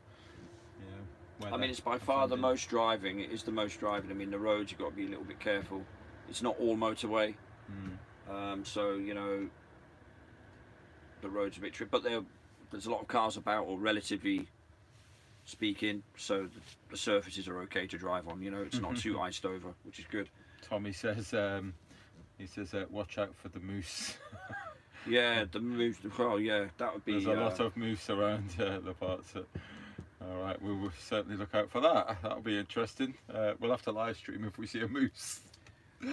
You know. I mean, it's by far the most driving. It is the most driving. I mean, the roads, you've got to be a little bit careful. It's not all motorway. So, you know, the road's a bit tricky. But there's a lot of cars about, or relatively speaking, so the surfaces are okay to drive on. You know, it's not too iced over, which is good. Tommy says, watch out for the moose. Yeah, the moose. Well, yeah, that would be. There's a lot of moose around the parts. All right, we will certainly look out for that. That'll be interesting. We'll have to live stream if we see a moose.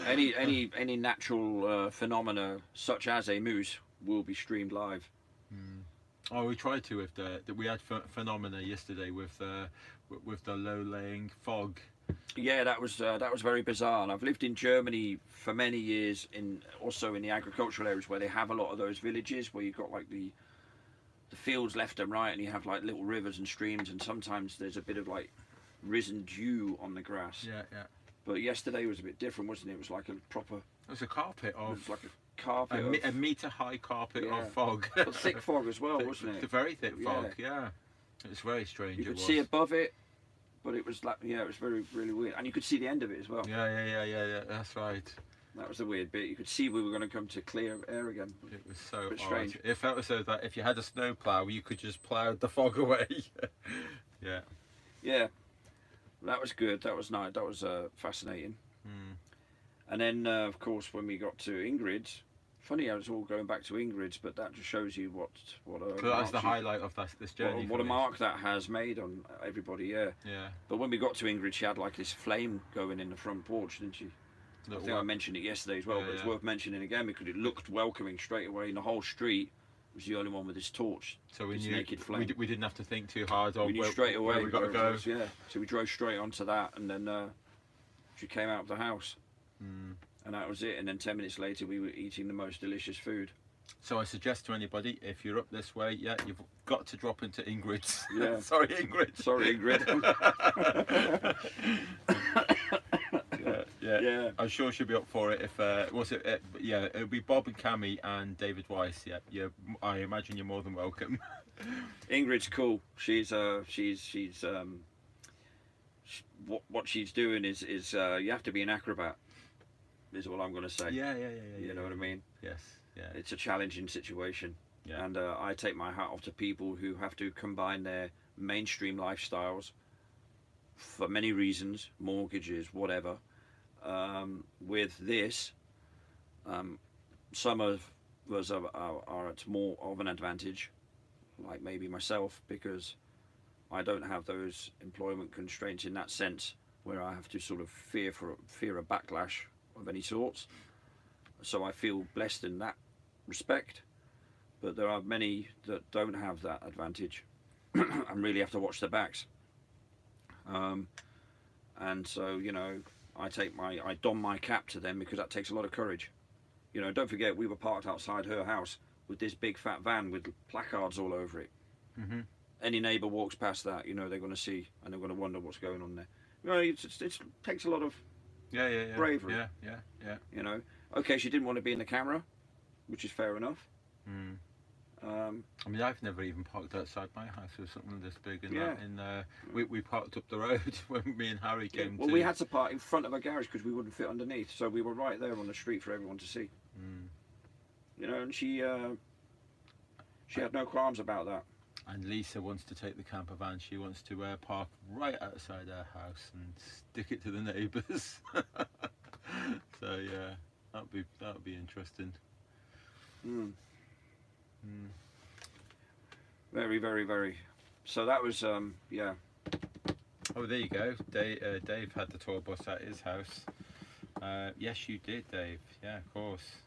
Any natural phenomena such as a moose will be streamed live. Oh, we tried to with we had phenomena yesterday with the low-laying fog. Yeah, that was very bizarre. And I've lived in Germany for many years, also in the agricultural areas where they have a lot of those villages where you've got like the fields left and right, and you have like little rivers and streams, and sometimes there's a bit of like risen dew on the grass. Yeah. But yesterday was a bit different, wasn't it? It was like a proper. It was a carpet of. It was like a carpet. A metre-high carpet Yeah. of fog. But thick fog as well, wasn't it? A very thick fog. Yeah. It was very strange. You could see above it, but it was like it was really weird, and you could see the end of it as well. Yeah. That's right. That was the weird bit. You could see we were going to come to clear air again. It was so Bit odd. strange. It felt as though that if you had a snow plough, you could just plough the fog away. Yeah. Yeah, that was good. That was nice. That was fascinating. And then, of course, when we got to Ingrids, funny how it's all going back to Ingrids, but that just shows you what That's the highlight of this journey. what a mark that has made on everybody. Yeah. Yeah. But when we got to Ingrid, she had like this flame going in the front porch, didn't she? I think I mentioned it yesterday as well, but it's worth mentioning again because it looked welcoming straight away. In the whole street was the only one with this torch. So we this knew naked flame. we didn't have to think too hard on We knew straight away where we got to go. Yeah. So we drove straight onto that, and then she came out of the house, and that was it. And then 10 minutes later, we were eating the most delicious food. So I suggest to anybody, if you're up this way, you've got to drop into Ingrid's. Yeah. Sorry, Ingrid. Sorry, Ingrid. Yeah. I'm sure she'll be up for it. If it'll be Bob and Cammy and David Weiss. Yeah. I imagine you're more than welcome. Ingrid's cool. What she's doing is you have to be an acrobat. Is all I'm going to say. Yeah. You know what I mean? Yes. Yeah. It's a challenging situation. Yeah. And I take my hat off to people who have to combine their mainstream lifestyles for many reasons, mortgages, whatever, with this. Some of us are at more of an advantage, like maybe myself, because I don't have those employment constraints in that sense, where I have to sort of fear a backlash of any sorts. So I feel blessed in that respect, but there are many that don't have that advantage and really have to watch their backs. And so, you know, I don my cap to them because that takes a lot of courage. You know, don't forget we were parked outside her house with this big fat van with placards all over it. Any neighbour walks past that, you know, they're going to see and they're going to wonder what's going on there. You know, it takes a lot of bravery. Yeah. You know, okay, she didn't want to be in the camera, which is fair enough. I mean, I've never even parked outside my house with something this big. Yeah. We parked up the road when me and Harry came. Well, we had to park in front of a garage because we wouldn't fit underneath, so we were right there on the street for everyone to see. You know, and she had no qualms about that. And Lisa wants to take the camper van. She wants to park right outside our house and stick it to the neighbours. So yeah, that'll be interesting. Very, very, very. So that was yeah. Oh, there you go. Dave had the tour bus at his house. Yes, you did, Dave. Yeah, of course.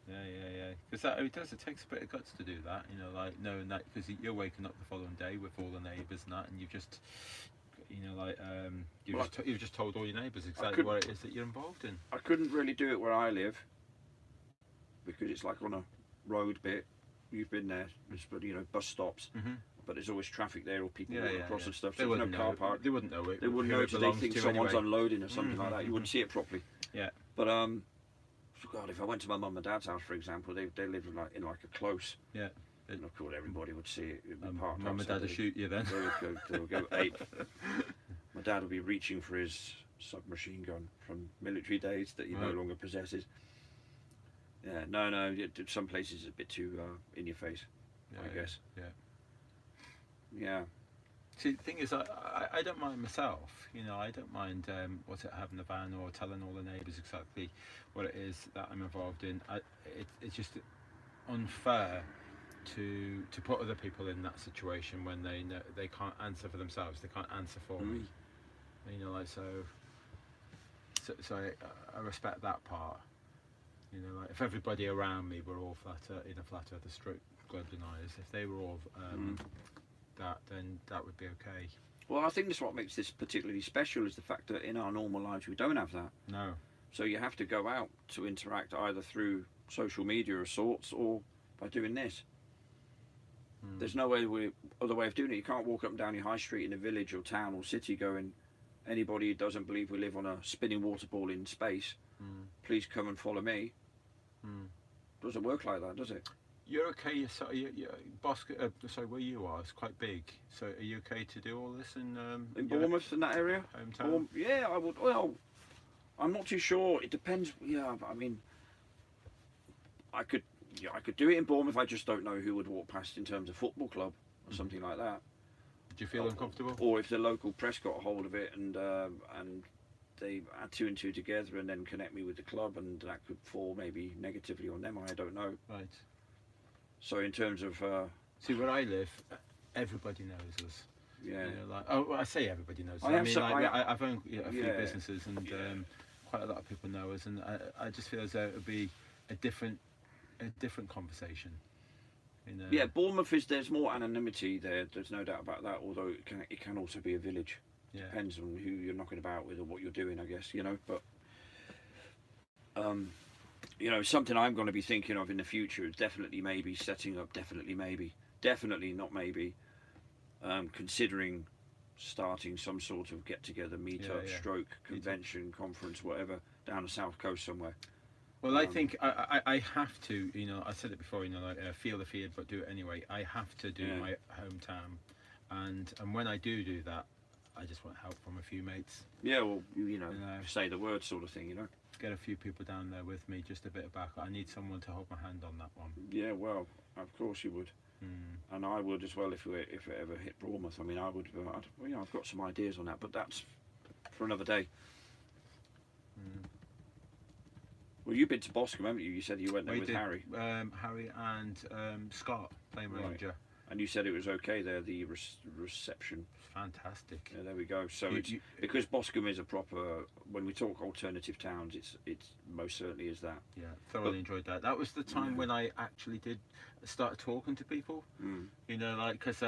Yeah. Because it takes a bit of guts to do that, you know, like knowing that, because you're waking up the following day with all the neighbours and that, and you've just, you know, like you've just told all your neighbours exactly what it is that you're involved in. I couldn't really do it where I live because it's like on a road bit. You've been there, you know, bus stops. but there's always traffic there or people Yeah, walking yeah, across yeah. and stuff. They So there's no wouldn't car know. park. They wouldn't know it. They wouldn't who know it till they belongs think to someone's anyway. unloading or something like that. You wouldn't see it properly. Yeah. But God, if I went to my mum and dad's house, for example, they live in like a close. Yeah. And of course, everybody would see it. It'd be parked Mum and outside. Dad will shoot you then. They would go ape. My dad would be reaching for his submachine gun from military days that he no Right. longer possesses. Yeah, no. Some places it's a bit too in your face, Yeah, I guess. Yeah. Yeah. See, the thing is, I don't mind myself. You know, I don't mind having a van or telling all the neighbours exactly what it is that I'm involved in. It's just unfair to put other people in that situation when they know they can't answer for themselves. They can't answer for me. You know, like so I respect that part. You know, like if everybody around me were all flat earth, stroke globulized, if they were all that, then that would be okay. Well, I think that's what makes this particularly special is the fact that in our normal lives we don't have that. No. So you have to go out to interact either through social media of sorts or by doing this. There's no other way of doing it. You can't walk up and down your high street in a village or town or city going, anybody who doesn't believe we live on a spinning water ball in space, please come and follow me. Doesn't work like that, does it? You're okay. So sorry, where you are, it's quite big. So are you okay to do all this in Bournemouth, in that area? hometown? Yeah, I would. Well, I'm not too sure. It depends. Yeah, I mean, I could do it in Bournemouth. I just don't know who would walk past in terms of football club or something like that. Do you feel uncomfortable? Or if the local press got a hold of it and they add two and two together and then connect me with the club, and that could fall maybe negatively on them. I don't know. Right. So in terms of see where I live, everybody knows us. yeah, You know, like I say everybody knows us. I am mean, so- I've owned a few Yeah. businesses, and quite a lot of people know us, and I just feel as though it would be a different conversation. You know? yeah, Bournemouth there's more anonymity there. There's no doubt about that. Although it can also be a village. Yeah. Depends on who you're knocking about with or what you're doing, I guess, you know. But you know, something I'm going to be thinking of in the future is definitely maybe setting up. Definitely not maybe. Considering starting some sort of get-together, meet-up, stroke, convention, conference, whatever, down the south coast somewhere. Well, I think I have to, you know, I said it before, you know, like feel the fear but do it anyway. I have to do my hometown, and when I do that, I just want help from a few mates. Yeah, well, you know, say the word sort of thing, you know. Get a few people down there with me, just a bit of backup. I need someone to hold my hand on that one. Yeah, well, of course you would. And I would as well if it ever hit Bournemouth. I mean, I would. You know, I've got some ideas on that, but that's for another day. Well, you've been to Boscombe, haven't you? You said you went there with Harry. Harry and Scott, Flame Ranger. And you said it was okay there, the reception. Fantastic. Yeah, there we go. So because Boscombe is a proper, when we talk alternative towns, it's most certainly is that. Yeah, thoroughly enjoyed that. That was the time when I actually did start talking to people. You know, like, because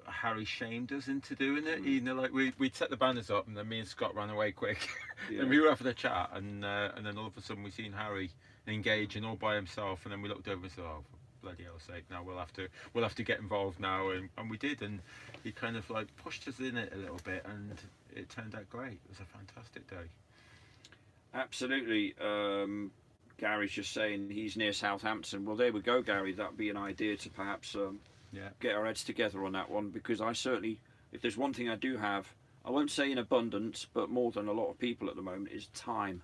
Harry shamed us into doing it. You know, like we'd set the banners up and then me and Scott ran away quick. And we were having a chat, and then all of a sudden we seen Harry engage and all by himself, and then we looked over and said, oh, bloody hell's sake, now we'll have to get involved now, and we did, and he kind of like pushed us in it a little bit, and it turned out great. It was a fantastic day. Absolutely. Gary's just saying he's near Southampton. Well, there we go, Gary. That'd be an idea to perhaps get our heads together on that one, because I certainly, if there's one thing I do have, I won't say in abundance, but more than a lot of people at the moment, is time,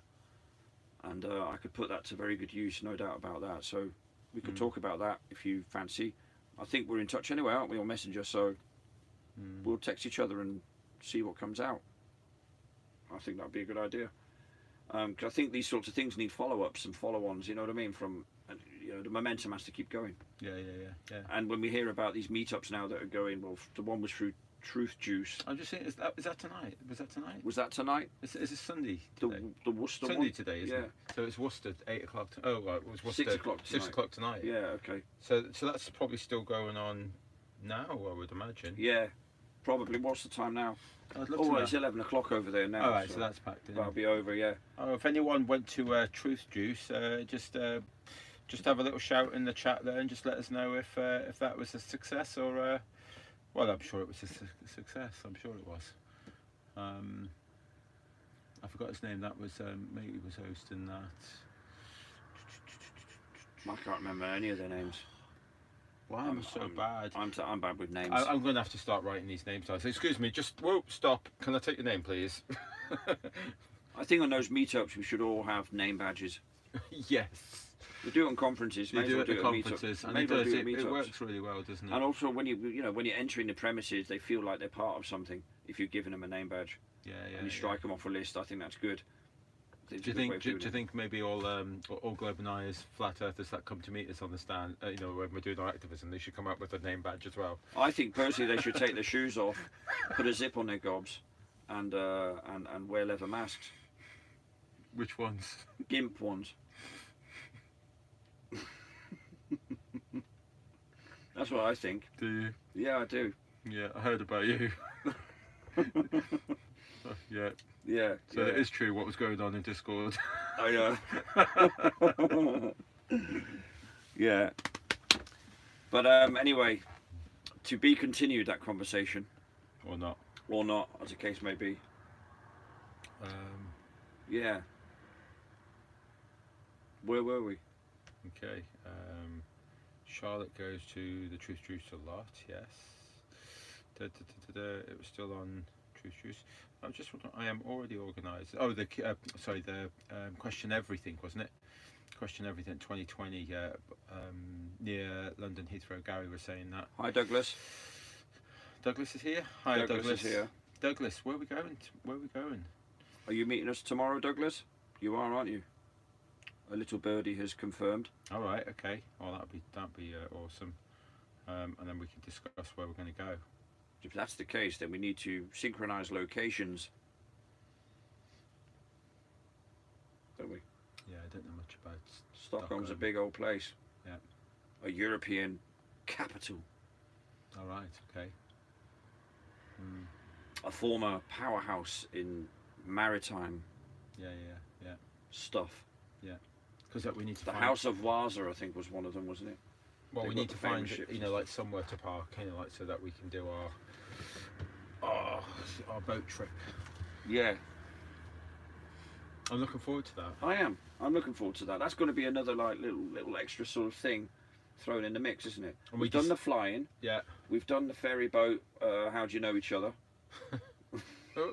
and I could put that to very good use, no doubt about that. So we could talk about that if you fancy. I think we're in touch anyway, aren't we, on Messenger? So we'll text each other and see what comes out. I think that'd be a good idea. Because I think these sorts of things need follow-ups and follow-ons, you know what I mean? You know, the momentum has to keep going. Yeah. And when we hear about these meetups now that are going, well, the one was through Truth Juice. I'm just saying, is that tonight? Was that tonight? Was that tonight? Is it Sunday today? The Worcester Sunday one? today, isn't it? So it's Worcester, 8 o'clock. Oh, right, it was Worcester. 6 o'clock tonight. 6 o'clock tonight. Yeah, okay. So that's probably still going on now, I would imagine. Yeah, probably. What's the time now? I'd love to know. It's 11 o'clock over there now. All right, so that's packed in. That'll be over, yeah. Oh, if anyone went to Truth Juice, just have a little shout in the chat there and just let us know if that was a success or Well, I'm sure it was a success. I'm sure it was. I forgot his name. That was mate who was hosting that. I can't remember any of their names. Wow, I'm so bad. I'm bad with names. I'm going to have to start writing these names down. So, excuse me, just whoa, stop. Can I take your name, please? I think on those meetups we should all have name badges. Yes. We do it on conferences. You May as do well it at do conferences, meetup. and May it as well does. do it at It meetups. works really well, doesn't it? And also when when you're entering the premises, they feel like they're part of something. If you're giving them a name badge Yeah, and you strike them off a list, I think that's good. Do you think maybe all globalized flat earthers that come to meet us on the stand, when we're doing our activism, they should come up with a name badge as well? I think personally they should take their shoes off, put a zip on their gobs, and wear leather masks. Which ones? Gimp ones. That's what I think. Do you? Yeah, I do. Yeah, I heard about you. Yeah. Yeah. So it is true what was going on in Discord. I know. Yeah. But anyway, to be continued, that conversation. Or not. Or not, as the case may be. Yeah. Where were we? Okay. Charlotte goes to the Truth Juice a lot, yes. It was still on Truth Juice. I am already organised. Oh, the Question Everything, wasn't it? Question Everything 2020 near London Heathrow. Gary was saying that. Hi, Douglas. Douglas is here. Hi, Douglas is here. Douglas, where are we going? Where are we going? Are you meeting us tomorrow, Douglas? You are, aren't you? A little birdie has confirmed. All right, okay. Well, that'd be awesome. And then we can discuss where we're going to go. If that's the case, then we need to synchronise locations, don't we? Yeah, I don't know much about Stockholm's a big old place. Yeah. A European capital. All right, okay. A former powerhouse in maritime Yeah. stuff. Yeah. Because we need to The find... House of Waza, I think, was one of them, wasn't it? Well, we They've need got to the famous find, ships and like somewhere to park, like so that we can do our boat trip. Yeah, I'm looking forward to that. I am. I'm looking forward to that. That's going to be another like little extra sort of thing thrown in the mix, isn't it? And We've done the flying. Yeah. We've done the ferry boat. How do you know each other?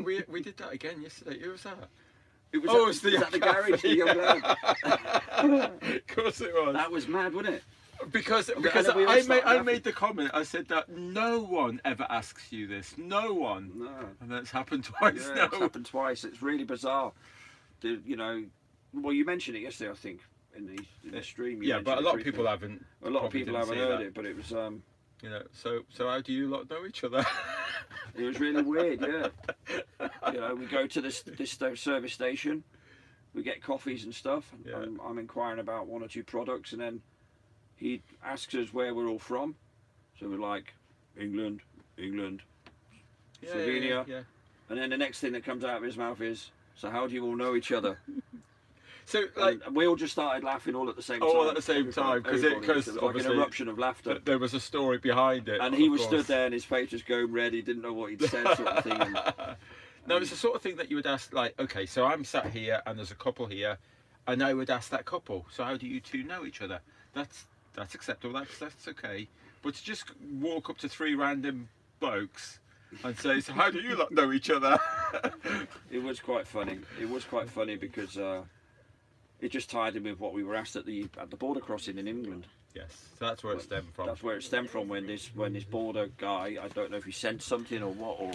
we did that again yesterday. Who was that? It was Oh, it's the at the garage, the young lad. Of course it was. That was mad, wasn't it? Because we all I started made the comment. I said that no one ever asks you this. No one. No. And that's happened twice Yeah, now. it's happened twice. It's really bizarre. Well, you mentioned it yesterday, I think, in the stream. You Yeah, but a mentioned lot it of people briefly. haven't. A lot of probably people didn't haven't see heard that. it, but it was So how do you lot know each other? it was really weird. Yeah. We go to this service station, we get coffees and stuff. Yeah. I'm inquiring about one or two products, and then he asks us where we're all from. So we're like, England, Slovenia. Yeah. And then the next thing that comes out of his mouth is, so how do you all know each other? So like And we all just started laughing all at the same time. all at the same time because Everybody. It was like an obviously eruption of laughter. there was a story behind it. And of he was course. stood there and his face was going red. He didn't know what he'd said, sort of thing. And, No, it's the sort of thing that you would ask, like, okay, so I'm sat here and there's a couple here, and I would ask that couple, so how do you two know each other? That's acceptable. That's okay. But to just walk up to three random blokes and say, so how do you lot know each other? it was quite funny. It was quite funny because it just tied in with what we were asked at the border crossing in England. Yes, so that's where it stemmed from. That's where it stemmed from. When this border guy, I don't know if he sent something or what, or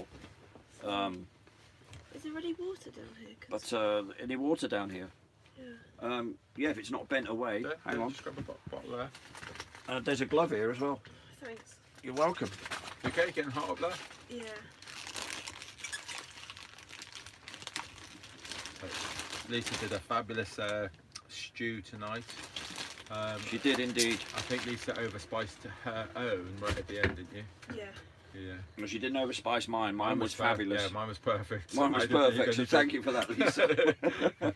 Is there any water down here? but any water down here? Yeah. Yeah, if it's not bent away. There, Hang on. Just grab a bottle there. There's a glove here as well. Thanks. You're welcome. Okay, getting hot up there. Yeah. Lisa did a fabulous stew tonight. She did indeed. I think Lisa overspiced her own right at the end, didn't you? Yeah. Yeah. Well, she didn't overspice mine. Mine was fabulous. Yeah, mine was perfect. Mine was perfect. So thank you for that, Lisa.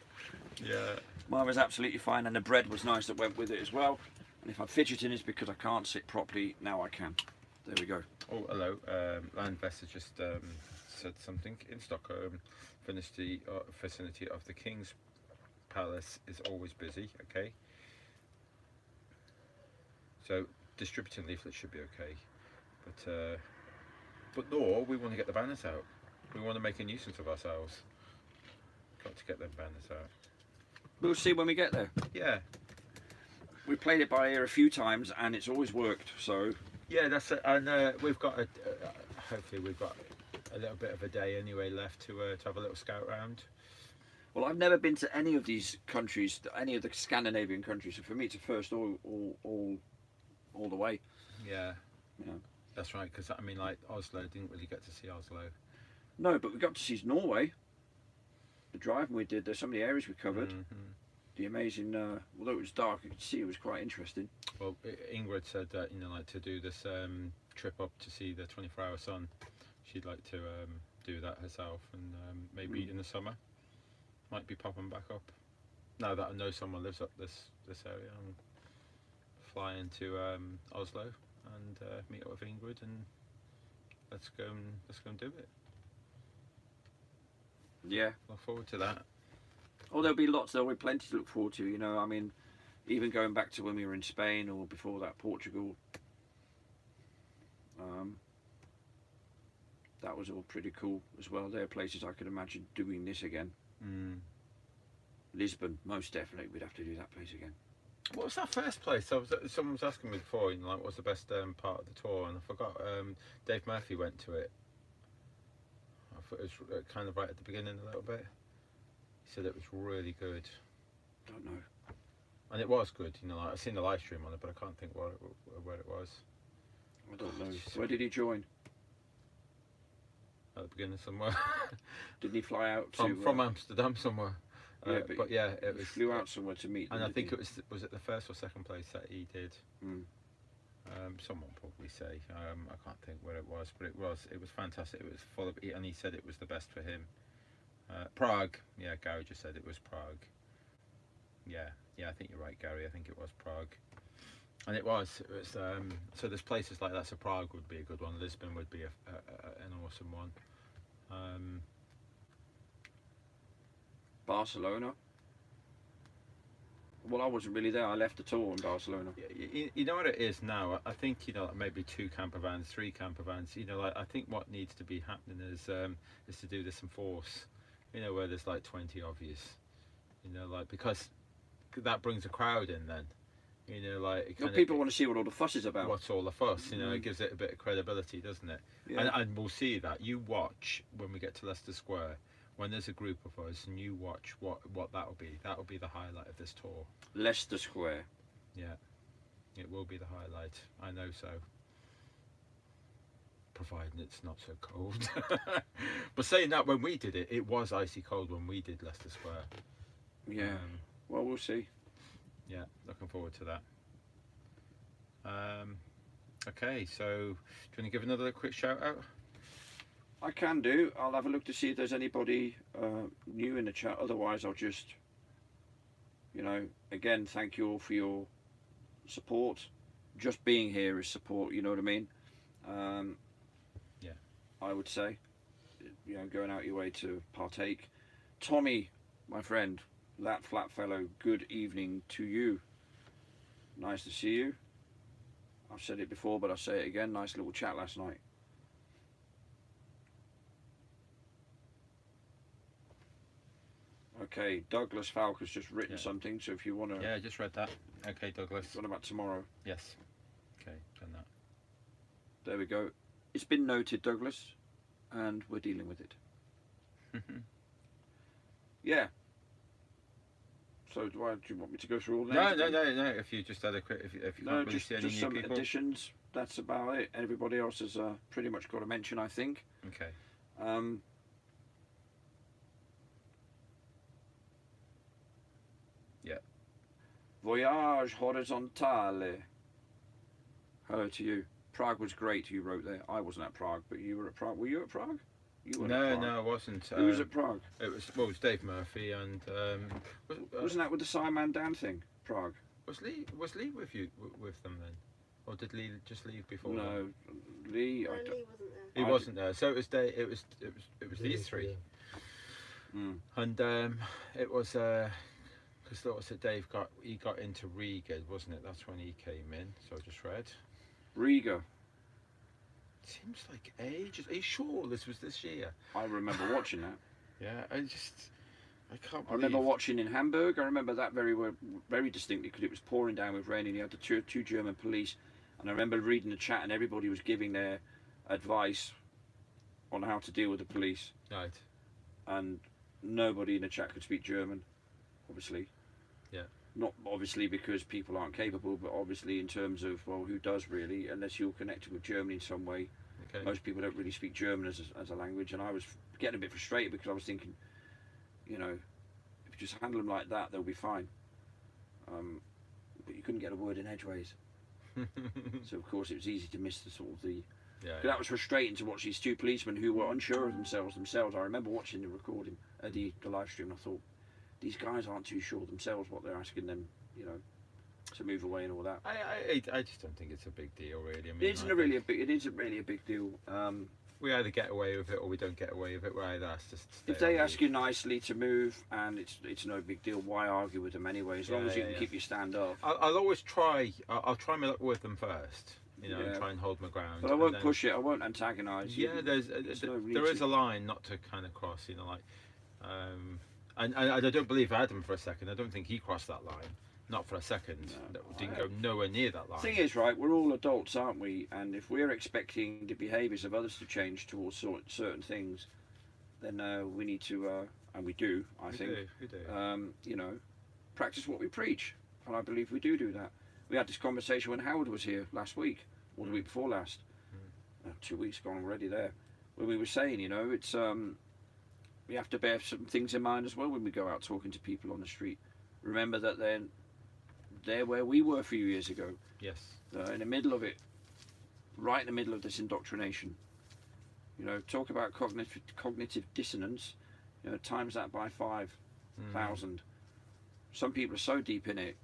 Yeah. Mine was absolutely fine, and the bread was nice that went with it as well. And if I'm fidgeting, it's because I can't sit properly. Now I can. There we go. Oh, hello. Landvest has just said something. In Stockholm, vicinity of the King's Palace is always busy. Okay. So distributing leaflets should be okay, but no, we want to get the banners out. We want to make a nuisance of ourselves. Got to get them banners out. We'll see when we get there. Yeah. We played it by ear a few times and it's always worked. So Yeah, that's it. And we've got hopefully we've got a little bit of a day anyway left to have a little scout round. well, I've never been to any of these countries, any of the Scandinavian countries. So for me, it's a first all the way. Yeah. Yeah. That's right. Because I mean, like Oslo, didn't really get to see Oslo. No, but we got to see Norway. The driving we did, there's so many areas we covered. Mm-hmm. The amazing, although it was dark, you could see it was quite interesting. Well, Ingrid said that like to do this trip up to see the 24-hour sun. She'd like to do that herself, and maybe in the summer might be popping back up. Now that I know someone lives up this area, I'm flying to Oslo and meet up with Ingrid, and let's go and do it. Yeah. Look forward to that. Oh, there'll be plenty to look forward to. You know, I mean, even going back to when we were in Spain or before that Portugal, that was all pretty cool as well. There are places I could imagine doing this again. Mm. Lisbon, most definitely, we'd have to do that place again. What was that first place? Someone was asking me before, you know, like, what's the best part of the tour, and I forgot. Dave Murphy went to it. I thought it was kind of right at the beginning a little bit. He said it was really good. Don't know. And it was good, you know. Like, I've seen the live stream on it, but I can't think where it was. I don't know. Where did he join? At the beginning somewhere. Didn't he fly out to from Amsterdam somewhere? Yeah, but yeah, it was. Flew out somewhere to meet them. And I think it was it the first or second place that he did. Mm. Someone probably say. I can't think where it was, but it was fantastic. It was full of, and he said it was the best for him. Prague, yeah, Gary just said it was Prague. Yeah, I think you're right, Gary. I think it was Prague, and it was. So there's places like that. So Prague would be a good one. Lisbon would be an awesome one. Barcelona. Well, I wasn't really there. I left the tour in Barcelona. You know what it is now. I think, you know, maybe 2 camper vans, 3 camper vans. You know, like, I think what needs to be happening is to do this in force. You know, where there's like 20 of you. You know, like, because that brings a crowd in then. You know, like, it People want to see what all the fuss is about. What's all the fuss? You know, it gives it a bit of credibility, doesn't it? Yeah. And we'll see that. You watch when we get to Leicester Square, when there's a group of us, and you watch what that'll be. That'll be the highlight of this tour. Leicester Square. Yeah, it will be the highlight. I know so. Providing it's not so cold. But saying that, when we did it, it was icy cold when we did Leicester Square. Yeah. Well, we'll see. Yeah, looking forward to that. Okay, so do you want to give another quick shout out? I can do. I'll have a look to see if there's anybody new in the chat. Otherwise, I'll just, you know, again, thank you all for your support. Just being here is support, you know what I mean? Yeah. I would say, you know, going out your way to partake. Tommy, my friend, that flat fellow, good evening to you. Nice to see you. I've said it before, but I'll say it again. Nice little chat last night. Okay, Douglas Falk has just written something, so if you want to... Yeah, I just read that. Okay, Douglas. What about tomorrow? Yes. Okay, done that. There we go. It's been noted, Douglas, and we're dealing with it. Yeah. So do you want me to go through all the names? No. If you just had a quick... If you No, can't really just see any new some people. additions. That's about it. Everybody else has pretty much got a mention, I think. Okay. Yeah. Voyage horizontale. Hello to you. Prague was great, you wrote there. I wasn't at Prague, but you were at Prague. Were you at Prague? You weren't at Prague. No, I wasn't. Who was at Prague? It was Dave Murphy and Wasn't that with the Simon Dan thing? Prague. was Lee with you with them then? or did Lee just leave before? No, Lee. No, I don't- Lee wasn't there. He I wasn't there. So it was these three. Mm. And it was because that was the Dave got into Riga, wasn't it? That's when he came in. So I just read. Riga. Seems like ages. Are you sure this was this year? I remember watching that. Yeah, I can't believe. I remember watching in Hamburg. I remember that very distinctly because it was pouring down with rain, and you had the two German police. And I remember reading the chat, and everybody was giving their advice on how to deal with the police. Right. And nobody in the chat could speak German, obviously. Yeah. Not obviously because people aren't capable, but obviously in terms of, well, who does really, unless you're connected with Germany in some way. Okay. Most people don't really speak German as a language, and I was getting a bit frustrated because I was thinking, you know, if you just handle them like that, they'll be fine. But you couldn't get a word in edgeways. So of course it was easy to miss the sort of the... Yeah. That was frustrating to watch these two policemen who were unsure of themselves. I remember watching the recording, the live stream, and I thought, these guys aren't too sure themselves what they're asking them, you know, to move away and all that. I just don't think it's a big deal, really. I mean, It isn't really a big deal. We either get away with it or we don't get away with it. We're either asked to stay If they or ask leave. you nicely to move and it's no big deal, why argue with them anyway? As long as you can keep your stand up. I'll always try. I'll try my luck with them first. You know, and Yeah. try and hold my ground. But I and won't then- push it. I won't antagonise. Yeah, there is a line not to kind of cross. You know, like, and I don't believe Adam for a second. I don't think he crossed that line. Not for a second. No. Didn't go nowhere near that line. Thing is, right, we're all adults, aren't we? And if we're expecting the behaviours of others to change towards certain things, then we need to, and we do, I think, We do. you know, practice what we preach. And I believe we do that. We had this conversation when Howard was here last week, or the week before last. 2 weeks gone already there. When we were saying, you know, it's we have to bear some things in mind as well when we go out talking to people on the street. Remember that they're where we were a few years ago, Yes. in the middle of it, right in the middle of this indoctrination. You know, talk about cognitive dissonance. You know, times that by 5,000. Some people are so deep in it.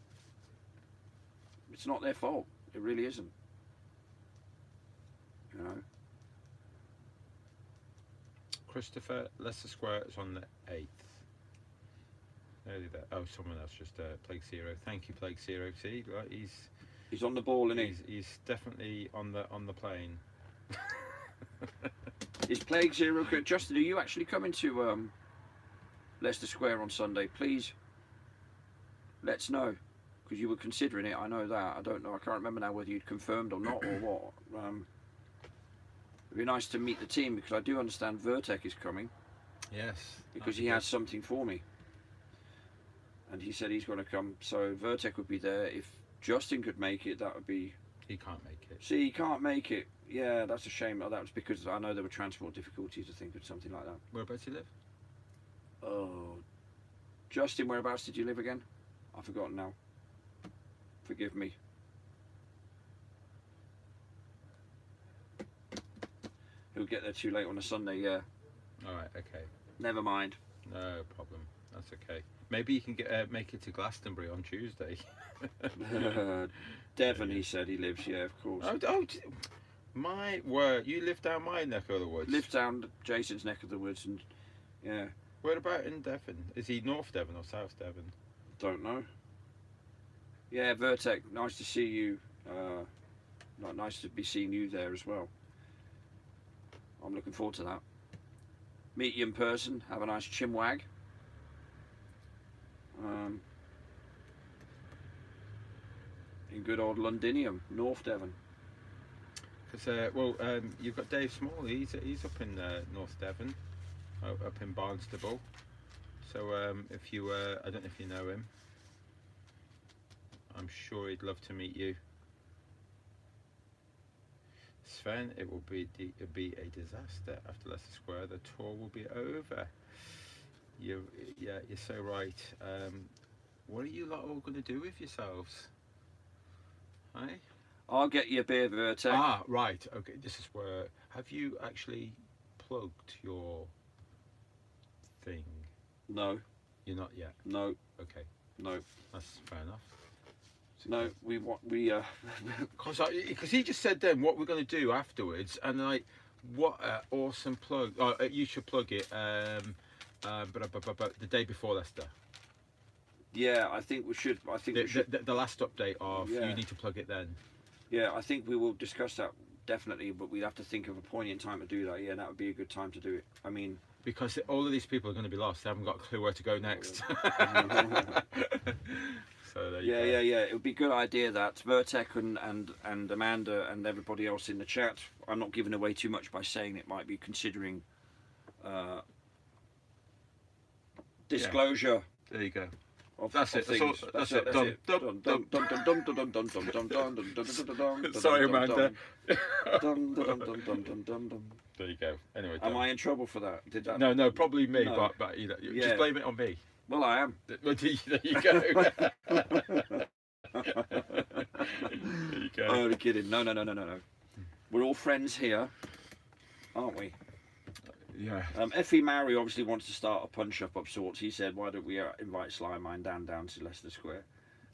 It's not their fault. It really isn't. You know. Christopher, Leicester Square is on the 8th. Nearly there. Oh, someone else just Plague Zero. Thank you, Plague Zero. See, right, He's on the ball, isn't he? he's definitely on the plane. Is Plague Zero? Justin, are you actually coming to Leicester Square on Sunday? Please, let's know, because you were considering it. I know that. I don't know. I can't remember now whether you'd confirmed or not or what. It'd be nice to meet the team because I do understand Vertek is coming Yes. because he has something for me, and he said he's going to come. So Vertek would be there. If Justin could make it, that would be. He can't make it. See, he can't make it. Yeah, that's a shame. Oh, that was because I know there were transport difficulties, I think, or something like that. Whereabouts you live? Oh, Justin, whereabouts did you live again? I've forgotten now. Forgive me. He'll get there too late on a Sunday, yeah. All right. Okay. Never mind. No problem. That's okay. Maybe you can make it to Glastonbury on Tuesday. Devon, he said he lives, yeah, of course. My word! You live down my neck of the woods. Lives down Jason's neck of the woods, and yeah. Where about in Devon? Is he North Devon or South Devon? Don't know. Yeah, Vertek, nice to see you. Nice to be seeing you there as well. I'm looking forward to that. Meet you in person, have a nice chimwag. In good old Londinium, North Devon. Because you've got Dave Small. He's up in North Devon, up in Barnstable. So if you, I don't know if you know him. I'm sure he'd love to meet you. Sven, it will be a disaster after Leicester Square. The tour will be over. You're so right. What are you lot all going to do with yourselves? Hey? I'll get you a beer, Vertek. Ah, right. Okay, this is where. Have you actually plugged your thing? No, You're not yet. no, Okay, no. that's fair enough. No, we want because he just said then what we're going to do afterwards, and like, what an awesome plug. Oh, you should plug it. The day before Leicester. Yeah, I think we should. I think we should. The last update of Yeah. you need to plug it then. Yeah, I think we will discuss that definitely, but we'd have to think of a poignant time to do that. Yeah, that would be a good time to do it. I mean, Because all of these people are going to be lost. They haven't got a clue where to go next. So there you go. yeah. It would be a good idea that Vertek and Amanda and everybody else in the chat. I'm not giving away too much by saying it might be considering disclosure. There you go. Of, That's of it. things. That's it. That's it. Dum, dum, Dum. Sorry, Amanda. Dum, dum, dum, dum, dum, dum, dum. There you go. Anyway. Am done. I in trouble for that? Did that? No, probably me. No. But you know, Yeah. just blame it on me. Well, I am. There you go. There you go. Oh, you're kidding. No. We're all friends here, aren't we? Yeah. Effie Mary obviously wants to start a punch-up of sorts. He said, why don't we invite Sly Man Dan down to Leicester Square?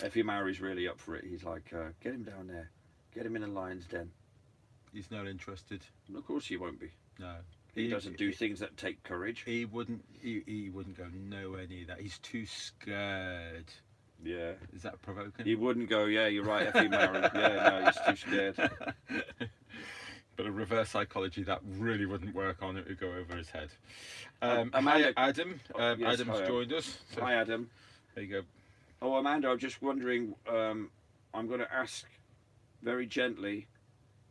Effie Mary's really up for it. He's like, get him down there. Get him in the lion's den. He's not interested. And of course he won't be. No. He doesn't do things that take courage. He wouldn't. He wouldn't go nowhere near that. He's too scared. Yeah. Is that provoking? He wouldn't go, yeah, you're right, Effie Mary. Yeah, no, he's too scared. But a reverse psychology that really wouldn't work on it. Would go over his head. Amanda- Hi, Adam. Yes, Adam's hi, joined us. So Hi, Adam. there you go. Oh, Amanda, I'm just wondering, I'm going to ask very gently,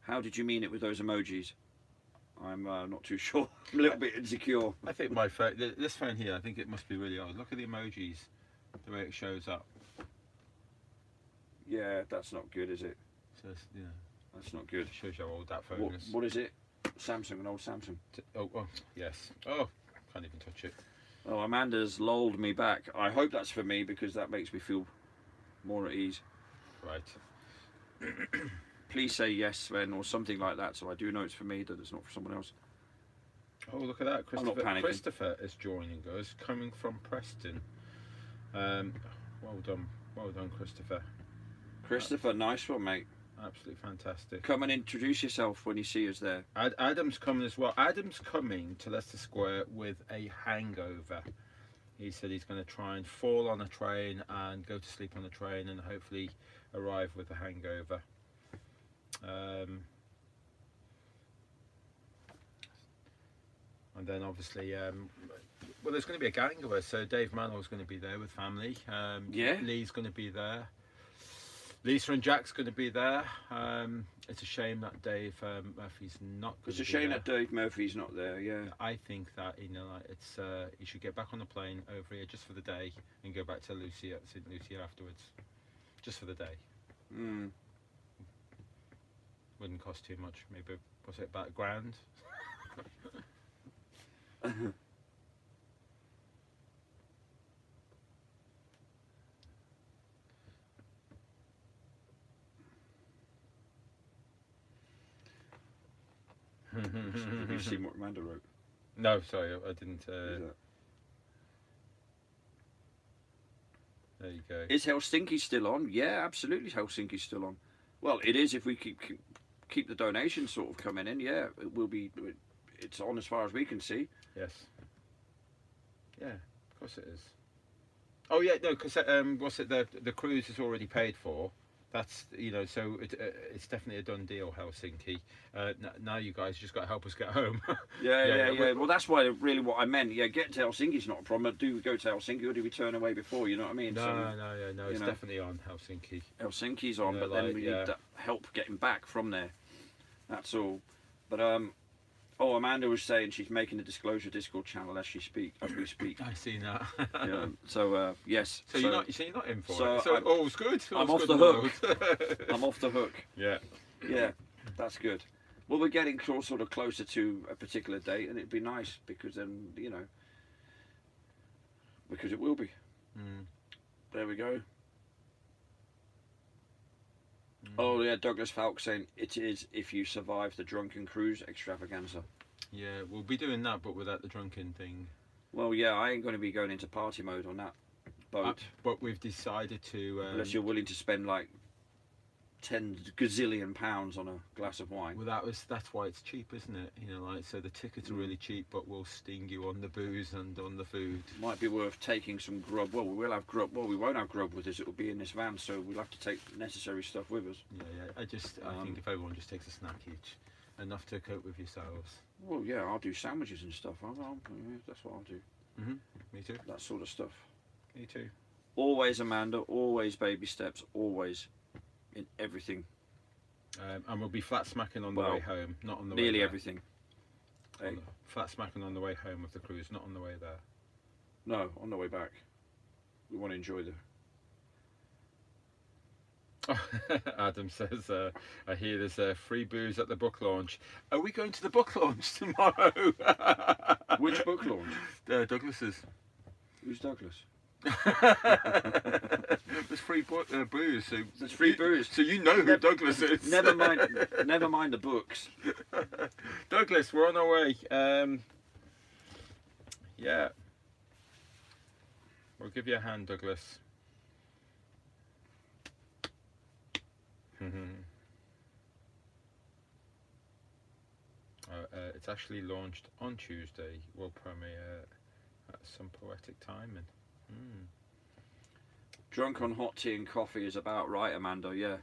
how did you mean it with those emojis? I'm not too sure. I'm a little bit insecure. I think my phone, this phone here, I think it must be really old. Look at the emojis, the way it shows up. Yeah, that's not good, is it? So yeah, That's not good. it shows you how old that phone is. What is it? Samsung, an old Samsung. Oh, yes. Oh, can't even touch it. Oh, Amanda's lolled me back. I hope that's for me because that makes me feel more at ease. Right. Please say yes, Sven, or something like that, so I do know it's for me, that it's not for someone else. Oh, look at that. I'm not panicking. Christopher is joining us, coming from Preston. Well done, Christopher. Christopher, nice one, mate. Absolutely fantastic. Come and introduce yourself when you see us there. Adam's coming as well. Adam's coming to Leicester Square with a hangover. He said he's going to try and fall on a train and go to sleep on the train and hopefully arrive with a hangover. And then obviously, well, there's going to be a gang of us. So Dave Manill's going to be there with family. Yeah. Lee's going to be there. Lisa and Jack's going to be there. It's a shame that Dave Murphy's not going to be there. It's a shame that Dave Murphy's not there, yeah. I think that it's he should get back on the plane over here just for the day and go back to St Lucia afterwards, just for the day. Mm. Wouldn't cost too much. Maybe was it about £1,000? Have you seen what Amanda wrote? No, sorry, I didn't. Is that- There you go. Is Helsinki still on? Yeah, absolutely. Helsinki's still on. Well, it is if we keep the donations sort of coming in. Yeah, it will be. It's on as far as we can see. Yes. Yeah, of course it is. Oh yeah, no, because what's it? The cruise is already paid for. That's so it's definitely a done deal, Helsinki. Now you guys just got to help us get home. Yeah. Well, that's why really what I meant. Yeah, get to Helsinki's not a problem. Do go to Helsinki, or do we turn away before? You know what I mean? No. It's definitely on Helsinki. Helsinki's on, but then we need that help getting back from there. That's all. But Amanda was saying she's making a disclosure Discord channel as we speak. I see that. Yeah. So yes. So you're not in for so it. So I'm- all's good. I'm All's off good the in hook. world. I'm off the hook. Yeah. Yeah, that's good. Well, we're getting sort of closer to a particular date, and it'd be nice because then because it will be. Mm. There we go. Oh yeah, Douglas Falk saying it is if you survive the drunken cruise extravaganza. Yeah, we'll be doing that, but without the drunken thing. Well, yeah, I ain't going to be going into party mode on that boat But we've decided to. unless you're willing to spend like 10 gazillion pounds on a glass of wine. Well, that's why it's cheap, isn't it? You know, like, so the tickets are really cheap, but we'll sting you on the booze and on the food. Might be worth taking some grub. Well, we will have grub. Well, we won't have grub with us. It will be in this van, so we'll have to take necessary stuff with us. Yeah. I think if everyone just takes a snack each, enough to cope with yourselves. Well, yeah, I'll do sandwiches and stuff. That's what I'll do. Me too. That sort of stuff. Me too. Always, Amanda. Always baby steps. Always. In everything. And we'll be flat smacking on the way home, not on the way nearly there. everything. Hey. Flat smacking on the way home of the cruise, not on the way there. No, on the way back. We want to enjoy the. Adam says, I hear there's free booze at the book launch. Are we going to the book launch tomorrow? Which book launch? Douglas's. Who's Douglas? There's free booze. So There's free booze. So you know who Douglas is. Never mind the books. Douglas, we're on our way. Yeah. We'll give you a hand, Douglas. It's actually launched on Tuesday. Will premiere at some poetic timing. Drunk on hot tea and coffee is about right, Amanda. Yeah,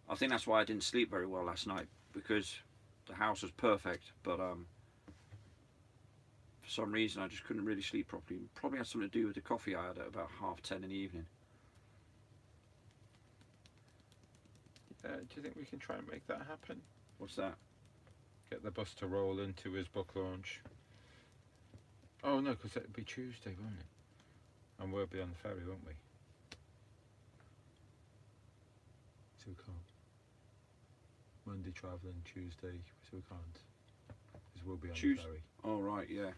I think that's why I didn't sleep very well last night, because the house was perfect, but for some reason I just couldn't really sleep properly. Probably had something to do with the coffee I had at about 10:30 in the evening. Do you think we can try and make that happen? What's that? Get the bus to roll into his book launch. Oh no, because it'll be Tuesday, won't it? And we'll be on the ferry, won't we? So we can't. Monday travelling, Tuesday, so we can't. Because we'll be on the ferry. Oh right, yeah.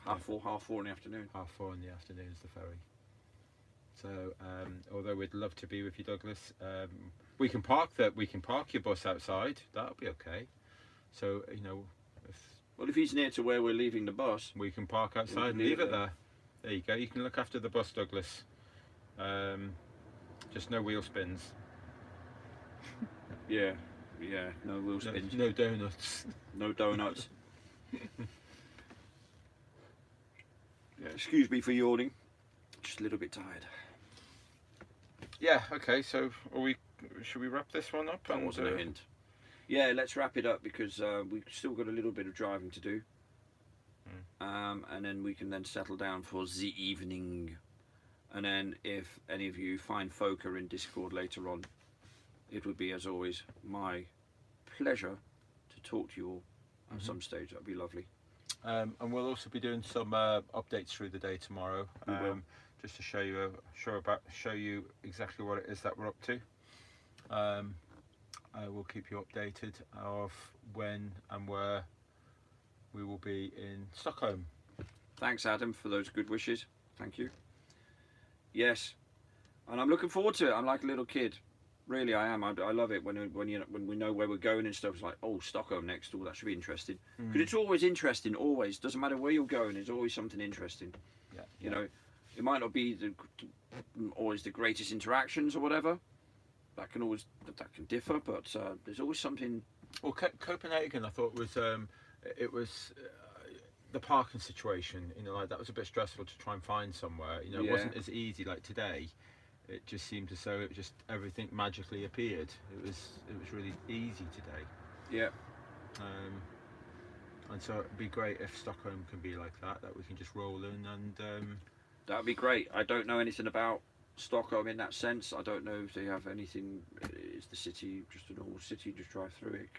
Half four in the afternoon. 4:30 in the afternoon is the ferry. So, although we'd love to be with you, Douglas, we can park your bus outside. That'll be okay. So, you know, if he's near to where we're leaving the bus, we can park outside and leave it there. There you go. You can look after the bus, Douglas. Just no wheel spins. Yeah, no wheel spins. No donuts. No donuts. Yeah, excuse me for yawning. Just a little bit tired. Yeah. Okay. So, should we wrap this one up? That wasn't a hint. Yeah, let's wrap it up, because we've still got a little bit of driving to do. And then we can then settle down for the evening. And then if any of you find folk are in Discord later on, it would be, as always, my pleasure to talk to you all at some stage. That'd be lovely. And we'll also be doing some updates through the day tomorrow, just to show you exactly what it is that we're up to. I will keep you updated of when and where we will be in Stockholm. Thanks, Adam, for those good wishes. Thank you. Yes, and I'm looking forward to it. I'm like a little kid. Really, I am. I love it when we know where we're going and stuff. It's like, oh, Stockholm next. Oh, that should be interesting. Because it's always interesting. Always, doesn't matter where you're going. There's always something interesting. Yeah. You know, it might not be always the greatest interactions or whatever. That can differ, but there's always something. Well, Copenhagen, I thought was the parking situation. You know, like that was a bit stressful to try and find somewhere. You know, it wasn't as easy like today. It just seemed as though everything magically appeared. It was really easy today. Yeah. And so it'd be great if Stockholm can be like that we can just roll in and. That'd be great. I don't know anything about Stockholm in that sense. I don't know if they have anything. Is the city just a normal city? Just drive through it.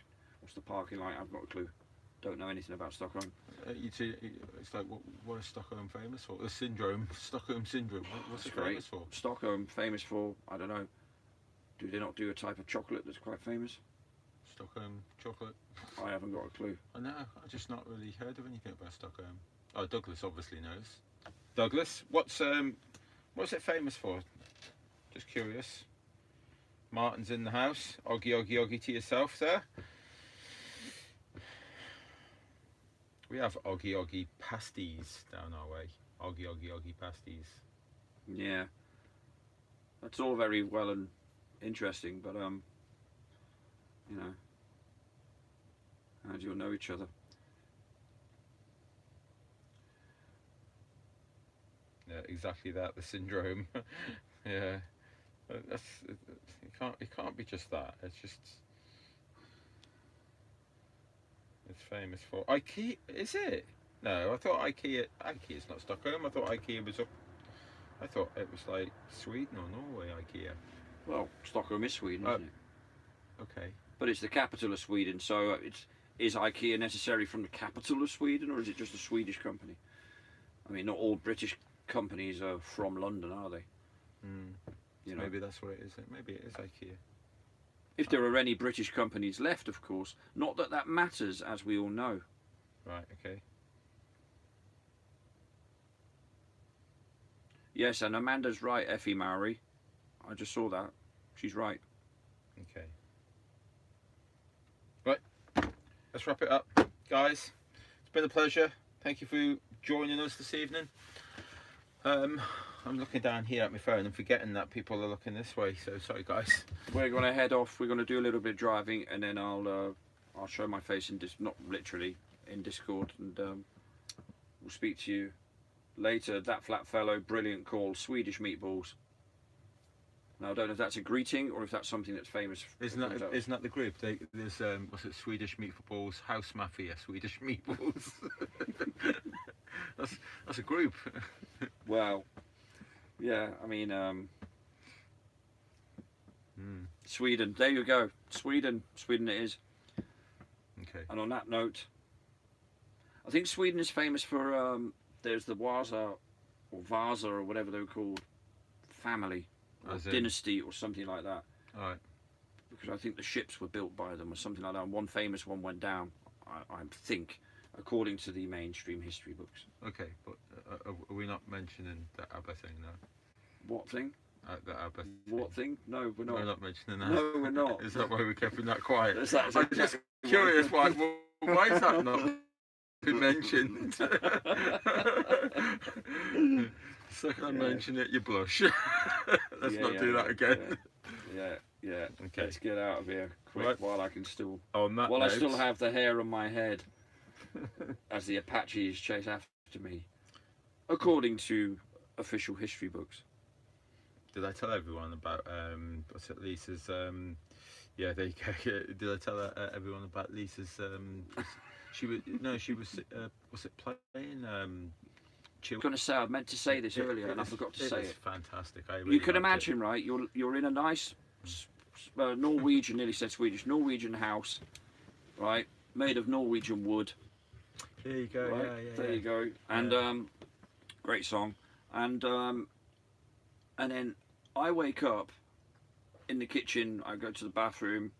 What's the parking like? I've got a clue. Don't know anything about Stockholm. It's like what is Stockholm famous for? The syndrome, Stockholm syndrome. What's it famous for? Stockholm famous for, I don't know. Do they not do a type of chocolate that's quite famous? Stockholm chocolate. I haven't got a clue. I know. I've just not really heard of anything about Stockholm. Oh, Douglas obviously knows. Douglas, what's it famous for? Just curious. Martin's in the house. Oggy to yourself, sir. We have oggy pasties down our way. Oggy pasties. Yeah. That's all very well and interesting. But you know, how do you all know each other? Yeah, exactly that. The syndrome. Yeah, that's it can't be just that. It's just it's famous for IKEA. Is it? No, I thought IKEa's not Stockholm. I thought IKEA was up. I thought it was like Sweden or Norway. IKEA. Well, Stockholm is Sweden, isn't it? Okay. But it's the capital of Sweden, so is IKEA necessarily from the capital of Sweden, or is it just a Swedish company? I mean, not all British companies are from London, are they? You know, Maybe that's what it is. Maybe it is IKEA. if there are any British companies left, of course. Not that that matters, as we all know. Right. Okay. Yes, and Amanda's right, Effie Mowry. I just saw that. She's right. Okay. Right. Let's wrap it up, guys. It's been a pleasure. Thank you for joining us this evening. I'm looking down here at my phone and forgetting that people are looking this way. So sorry, guys. We're going to head off. We're going to do a little bit of driving, and then I'll show my face in not literally in Discord, and we'll speak to you later. That flat fellow, brilliant call, Swedish meatballs. Now I don't know if that's a greeting or if that's something that's famous. Isn't that the group? There's what's it? Swedish meatballs, House Mafia, Swedish meatballs. that's a group. Well, yeah. I mean, Sweden. There you go. Sweden it is. Okay. And on that note, I think Sweden is famous for there's the Vasa or Vasa or whatever they were called, family or dynasty or something like that. All right. Because I think the ships were built by them or something like that. And one famous one went down, I think, according to the mainstream history books. Okay, but are we not mentioning the ABBA thing now? What thing? The ABBA thing. What thing? No, we're not. We're not mentioning that. No, we're not. Is that why we're keeping that quiet? That's exactly I'm just curious why is that not been mentioned? Second I mention it, you blush. Let's not do that again. Yeah. Okay. Let's get out of here quick Right. while I can still. On that While I note, still have the hair on my head, as the Apaches chase after me, according to official history books. did I tell everyone about what's it, Lisa's? Yeah, there you go. Did I tell everyone about Lisa's? She was was it playing? I was going to say, I meant to say this earlier and I forgot to say It's it. fantastic. I really You can liked imagine, right? You're in a nice Norwegian, nearly said Swedish, Norwegian house, right? Made of Norwegian wood. There you go. Right? Yeah. There you go. And great song. And then I wake up in the kitchen. I go to the bathroom,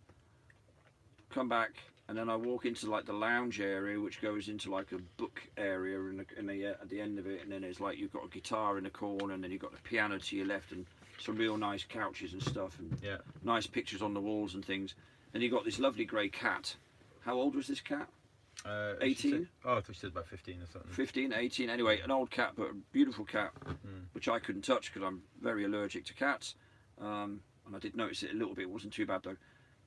come back, and then I walk into like the lounge area, which goes into like a book area at the end of it. And then it's like you've got a guitar in the corner, and then you've got the piano to your left, and some real nice couches and stuff, and nice pictures on the walls and things. And you got this lovely grey cat. How old was this cat? 18? Oh, I thought she said about 15 or something. 15, 18. Anyway, an old cat, but a beautiful cat, which I couldn't touch because I'm very allergic to cats. And I did notice it a little bit. It wasn't too bad though.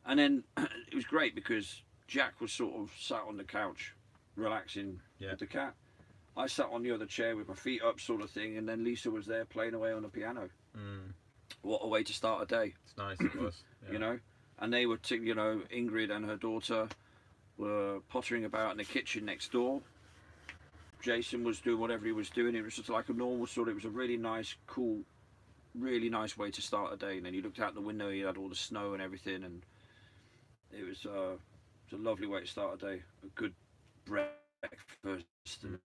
And then it was great because Jack was sort of sat on the couch, relaxing with the cat. I sat on the other chair with my feet up, sort of thing, and then Lisa was there playing away on the piano. What a way to start a day! It's nice. It was. Yeah. You know, and they were, Ingrid and her daughter were pottering about in the kitchen next door. Jason was doing whatever he was doing. It was just like a normal sort. It was a really nice, cool, really nice way to start a day. And then you looked out the window, you had all the snow and everything, and it was a lovely way to start a day. A good breakfast and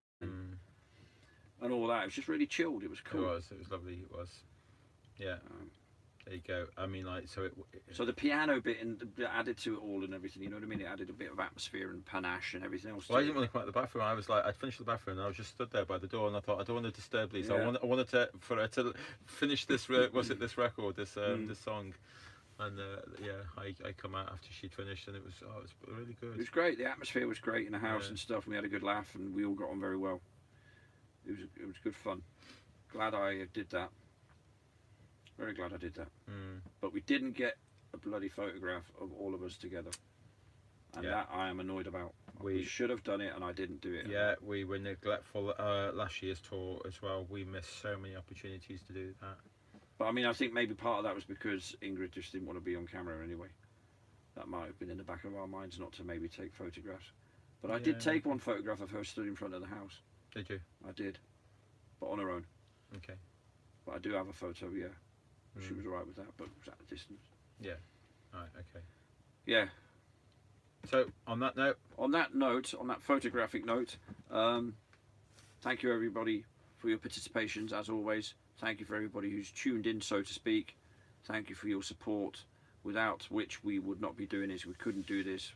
all that. It was just really chilled. It was cool. It was lovely. It was. Yeah. There you go. I mean, like, so the piano bit added to it all and everything. You know what I mean? It added a bit of atmosphere and panache and everything else. Well, I didn't want to come out the bathroom. I was like, I'd finished the bathroom and I was just stood there by the door, and I thought I don't want to disturb Lisa. I wanted for her to finish this. This record, this song, and I come out after she'd finished, and it was really good. It was great. The atmosphere was great in the house and stuff. And we had a good laugh, and we all got on very well. It was good fun. Glad I did that. Very glad I did that. Mm. But we didn't get a bloody photograph of all of us together. And Yeah. that I am annoyed about. We should have done it and I didn't do it. Yeah, we were neglectful last year's tour as well. We missed so many opportunities to do that. But I mean, I think maybe part of that was because Ingrid just didn't want to be on camera anyway. That might have been in the back of our minds not to maybe take photographs. But I did Yeah. take one photograph of her stood in front of the house. Did you? I did. But on her own. Okay. But I do have a photo, yeah. She Mm. was alright with that, but it was at a distance. Yeah. Right. Okay. Yeah. So on that note, On that note, on that photographic note, thank you everybody for your participations as always. Thank you for everybody who's tuned in, so to speak. Thank you for your support, without which we would not be doing this. We couldn't do this.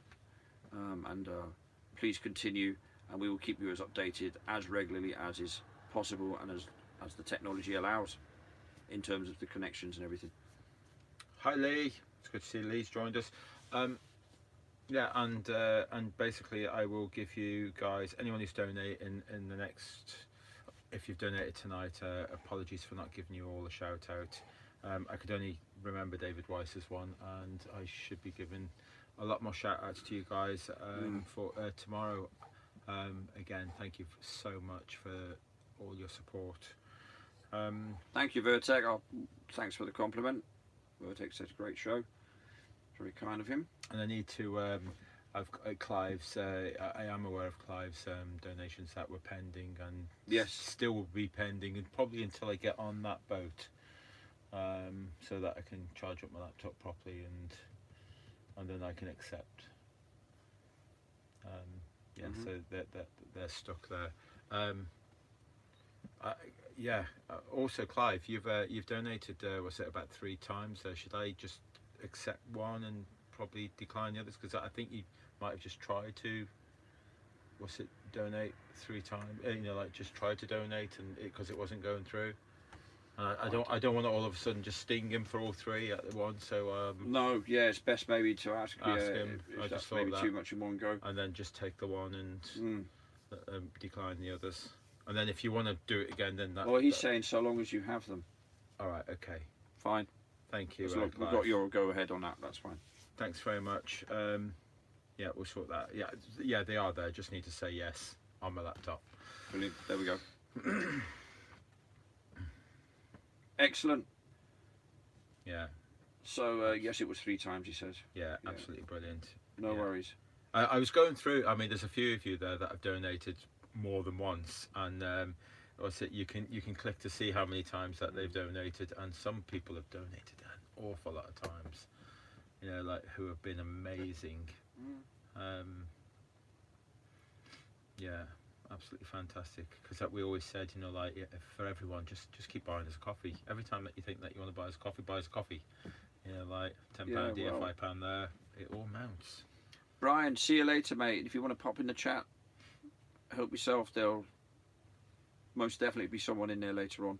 Please continue, and we will keep you as updated as regularly as is possible and as the technology allows in terms of the connections and everything. hi Lee. It's good to see Lee's joined us. Yeah, and basically I will give you guys, anyone who's donating in the next, if you've donated tonight, apologies for not giving you all a shout out. I could only remember David Weiss's one, and I should be giving a lot more shout outs to you guys for tomorrow. Again, thank you so much for all your support. Thank you, Vertex. Thanks for the compliment. Vertex said a great show. Very kind of him. And I need to, I've got Clive's, I am aware of Clive's donations that were pending and Yes. still will be pending, and probably until I get on that boat, so that I can charge up my laptop properly and then I can accept. Yeah, Mhm. so they're stuck there. Also, Clive, you've donated what's it, about 3 times. Should I just accept one and probably decline the others? Because I think you might have just tried to donate 3 times. Like just tried to donate and because it wasn't going through. I don't want to all of a sudden just sting him for all 3 at once. So No, yeah, it's best maybe to ask him. if I that's just thought maybe that. too much in one go. and then just take the one and Mm. decline the others. And then if you want to do it again, then that. Well, he's saying so long as you have them. All right. Okay. Fine. Thank you. As long, we've Clive. got your go ahead on that. That's fine. Thanks very much. Yeah, we'll sort that. Yeah, they are there. Just need to say yes on my laptop. Brilliant. There we go. Excellent. Yeah, So yes, it was 3 times. He says. yeah, Yeah. absolutely brilliant. No Yeah. worries. I was going through. I mean, there's a few of you there that have donated more than once, and what's it? You can click to see how many times that they've donated, and some people have donated an awful lot of times. Like who have been amazing. Yeah, absolutely fantastic. Because we always said, for everyone, just keep buying us a coffee. Every time that you think that you want to buy us coffee, buy us coffee. Like £10 Yeah, here, well. £5 there. It all mounts. Brian, see you later, mate. If you want to pop in the chat, help yourself. There'll most definitely be someone in there later on.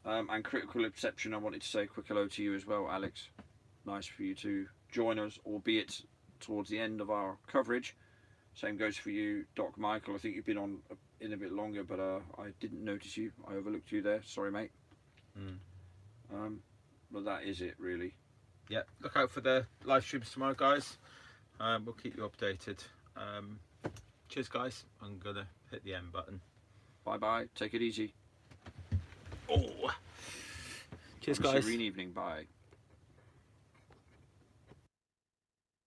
And Critical Exception, I wanted to say a quick hello to you as well, Alex. Nice for you to join us, albeit towards the end of our coverage. Same goes for you, Doc Michael. I think you've been on in a bit longer, but I didn't notice you. I overlooked you there. Sorry, mate. But that is it, really. Yeah, look out for the live streams tomorrow, guys. We'll keep you updated. Cheers, guys. I'm gonna hit the end button. Bye-bye. Take it easy. Oh, cheers, Have a guys. serene evening. Bye.